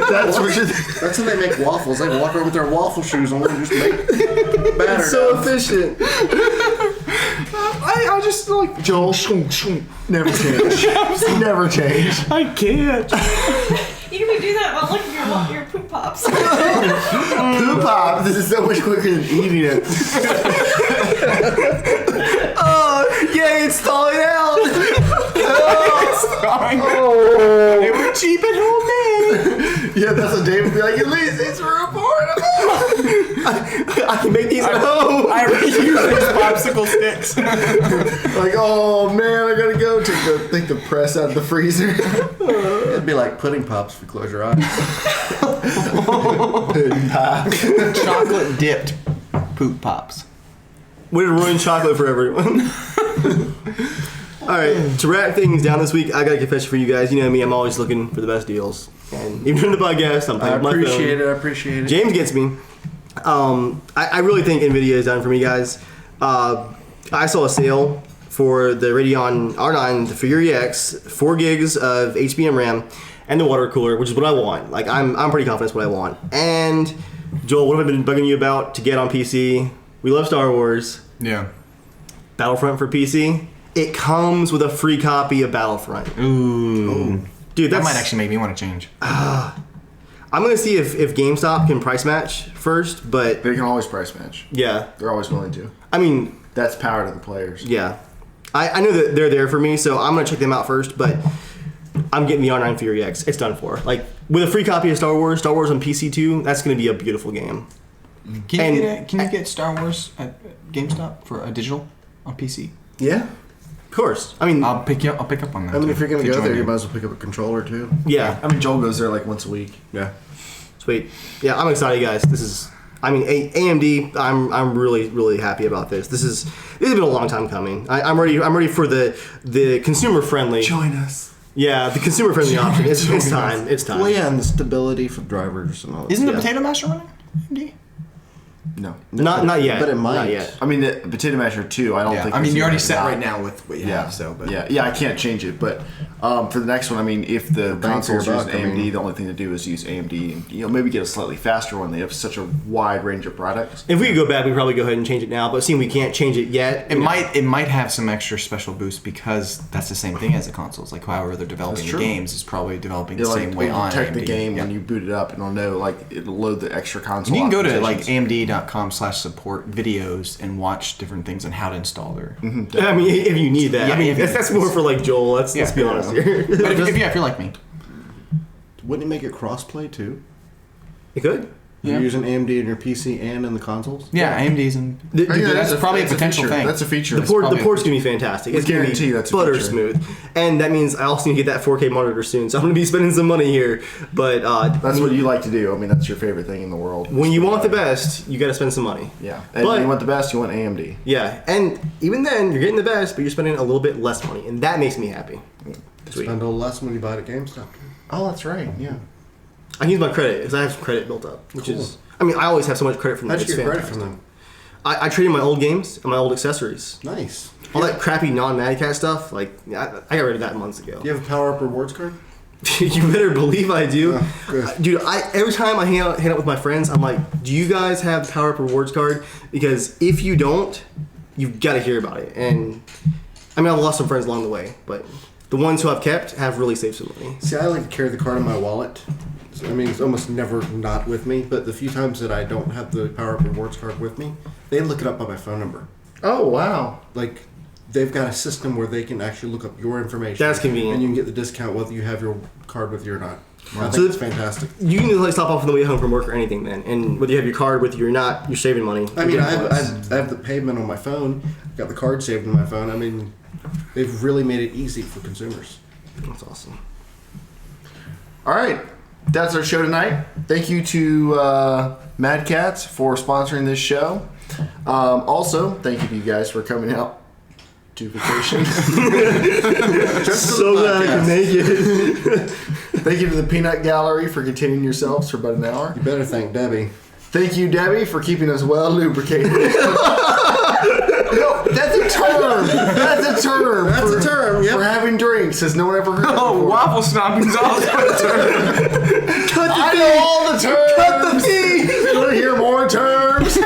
That's what you're.
That's how they make waffles. They walk around with their waffle shoes on and just make batter.
It's so efficient.
I just like
Joel, never change. Never change.
I can't.
You can do that while looking at your poop pops.
Poo pop. This is so much quicker than eating it.
Oh, yeah, it's thawing out.
They were cheap and homemade.
Yeah, that's what David would be like. At least these were affordable.
I can make these at home.
I reuse those popsicle sticks.
Like, oh man, I gotta go take the press out of the freezer.
It'd be like pudding pops if you close your eyes.
Chocolate dipped poop pops.
Way to ruin chocolate for everyone. Alright, to wrap things down this week, I got a confession for you guys. You know me, I'm always looking for the best deals. And even in the podcast, I'm playing with my phone.
I appreciate it.
James gets me. I really think NVIDIA is done for me, guys. I saw a sale for the Radeon R9, the Fury X, 4 gigs of HBM RAM, and the water cooler, which is what I want. Like, I'm pretty confident it's what I want. And, Joel, what have I been bugging you about to get on PC? We love Star Wars.
Yeah.
Battlefront for PC. It comes with a free copy of Battlefront.
Ooh.
Dude,
That might actually make me want to change.
I'm going to see if GameStop can price match first, but
They can always price match.
yeah.
They're always willing to.
I mean,
That's power to the players.
yeah. I know that they're there for me, so I'm going to check them out first, but I'm getting the R9 Fury X. It's done for. Like, with a free copy of Star Wars on PC too, that's going to be a beautiful game.
Can you get Star Wars at GameStop for a digital on PC?
Yeah. Of course. I mean,
I'll pick up on that.
I mean, if you're going to go
join
there,
in.
you might as well pick up a controller too.
yeah.
I mean, Joel goes there like once a week.
Yeah.
Sweet. Yeah, I'm excited, guys. This is, I mean, AMD. I'm really happy about this. This has been a long time coming. I'm ready for the consumer friendly.
Join us.
Yeah, the consumer friendly option. It's time. It's time.
Well, yeah, and the stability for drivers and all that.
Isn't the
Yeah.
Potato Master running? AMD?
No.
Not yet.
But it might.
Not yet.
I mean, the Potato Masher 2, I don't think...
I mean,
is
you're already
even
set
out.
right now with what you
Yeah.
have, so. But
Yeah, I can't change it. But for the next one, I mean, if the
bang for your
consoles use
buck, I
AMD,
mean-
the only thing to do is use AMD and maybe get a slightly faster one. They have such a wide range of products.
If we could go back, we'd probably go ahead and change it now. But seeing we can't change it yet,
it might have some extra special boost because that's the same thing as the consoles. Like however they're developing the
true.
games is probably developing the
It'll,
same way
it'll
on
detect
AMD.
the game
Yeah.
when you boot it up, and it'll know, like, it'll load the extra console.
And you can go to like
optimizations.
AMD.com/support videos and watch different things on how to install their.
I mean, if you need that,
Yeah,
I mean,
if
that's more for like Joel. Let's be honest here.
But if you're like me,
Wouldn't it make it crossplay too?
It could.
Yeah.
You're using AMD in your PC and in the consoles?
yeah, AMD's and
The-
Oh, yeah,
that's probably a potential
feature.
thing.
That's a feature.
The
probably
port's gonna be fantastic. It's gonna
guarantee
be
that's a
butter
feature.
smooth, and that means I also need to get that 4K monitor soon. So I'm gonna be spending some money here. But
That's what you like to do. I mean, that's your favorite thing in the world.
when you want the best, you got to spend some money.
Yeah. And
But-
when you want the best, you want AMD.
Yeah, and even then, you're getting the best, but you're spending a little bit less money, and that makes me happy. Sweet.
Spend a little less when you buy it at GameStop.
Oh, that's right. Yeah.
I can use my credit because I have some credit built up, which is. I mean, I always have so much credit from them.
How'd you
It's
get credit
fantastic.
from them?
I traded my old games and my old accessories.
Nice.
All that crappy non-Mad Cat stuff, like, I got rid of that months ago.
Do you have a Power Up Rewards card?
You better believe I do.
Oh, good.
Dude, every time I hang out with my friends, I'm like, do you guys have the Power Up Rewards card? Because if you don't, you've got to hear about it. And, I mean, I've lost some friends along the way, but the ones who I've kept have really saved some money.
See, I like to carry the card in my wallet. So, I mean, it's almost never not with me, but the few times that I don't have the Power Up Rewards card with me, they look it up by my phone number.
Oh, wow.
Like, they've got a system where they can actually look up your information.
That's convenient.
And you can get the discount whether you have your card with you or not. I
So
think it's fantastic.
You can like stop off on the way home from work or anything then, and whether you have your card with you or not, you're saving money.
I mean,
You're
I
getting points.
have the payment on my phone. I've got the card saved on my phone. I mean, they've really made it easy for consumers.
That's awesome.
All right. That's our show tonight. Thank you to Mad Cats for sponsoring this show. Also, thank you to you guys for coming out to vacation.
So glad I can make it.
Thank you to the Peanut Gallery for continuing yourselves for about an hour.
You better thank Debbie.
Thank you, Debbie, for keeping us well lubricated. No, that's a a term. That's a term.
That's a term, yep.
For having drinks. Has no one ever heard of it
Oh,
before?
waffle stomping's also a term.
I know all the terms.
Cut the tea.
You want to hear more terms?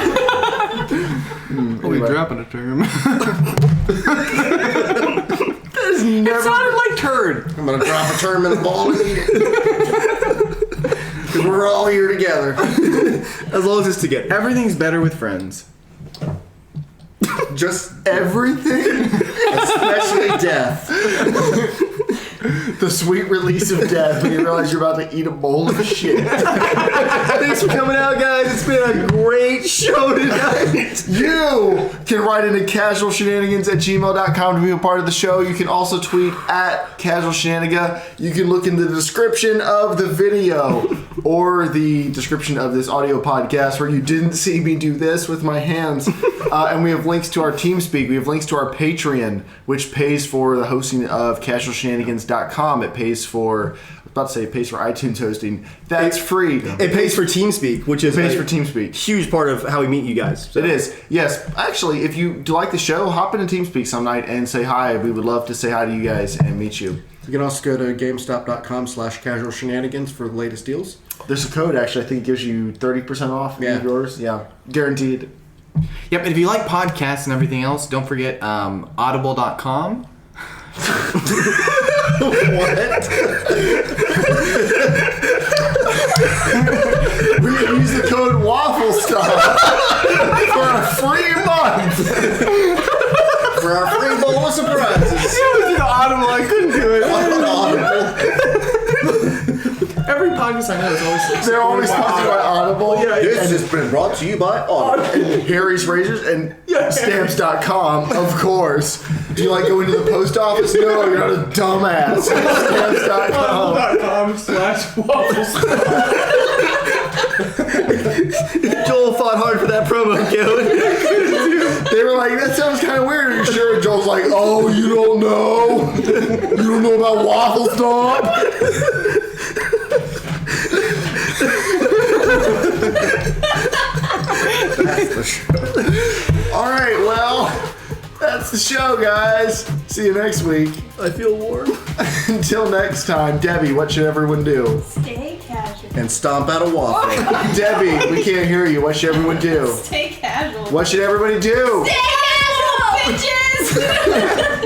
We dropping a term.
There's never.
It sounded like turd.
I'm gonna drop a term in a ball and eat it. Because we're all here together.
As long as it's together.
Everything's better with friends.
Just
Everything.
especially death.
The sweet release of death when you realize you're about to eat a bowl of shit.
Thanks for coming out, guys. It's been a great show tonight.
You can write into casualshenanigans@gmail.com to be a part of the show. You can also tweet at casualshenanigan. You can look in the description of the video or the description of this audio podcast where you didn't see me do this with my hands. And we have links to our Teamspeak. We have links to our Patreon, which pays for the hosting of casualshenanigans.com. It pays for, I was about to say it pays for iTunes hosting. That's free.
It pays for Teamspeak, which is
pays
a
for Teamspeak.
huge part of how we meet you guys. So.
It is. Yes. Actually, if you do like the show, hop into Teamspeak some night and say hi. We would love to say hi to you guys and meet you.
You can also go to GameStop.com/casualshenanigans for the latest deals.
There's a code, actually, I think it gives you 30% off yours. Yeah. Guaranteed.
Yep, and if you like podcasts and everything else, don't forget audible.com.
What?
We can use the code Waffle Stomp for a free month.
For our free bowl of surprises.
It was Audible, I couldn't do it. Every podcast I know is always
They're always sponsored by Audible.
This has been brought to you by Audible.
And Harry's Razors and Stamps.com, of course. Do you like going to the post office? No, you're not a dumbass. Stamps.com.
Joel fought hard for that promo code.
They were like, that sounds kind of weird. Are you sure? And Joel's like, oh, you don't know? You don't know about Waffle Stomp?
That's the show.
All right, well, that's the show, guys. See you next week.
I feel warm.
Until next time, Debbie, what should everyone do?
Stay casual.
And stomp out a waffle.
Debbie, we can't hear you. What should everyone do?
Stay casual.
What should everybody do?
Stay casual, bitches!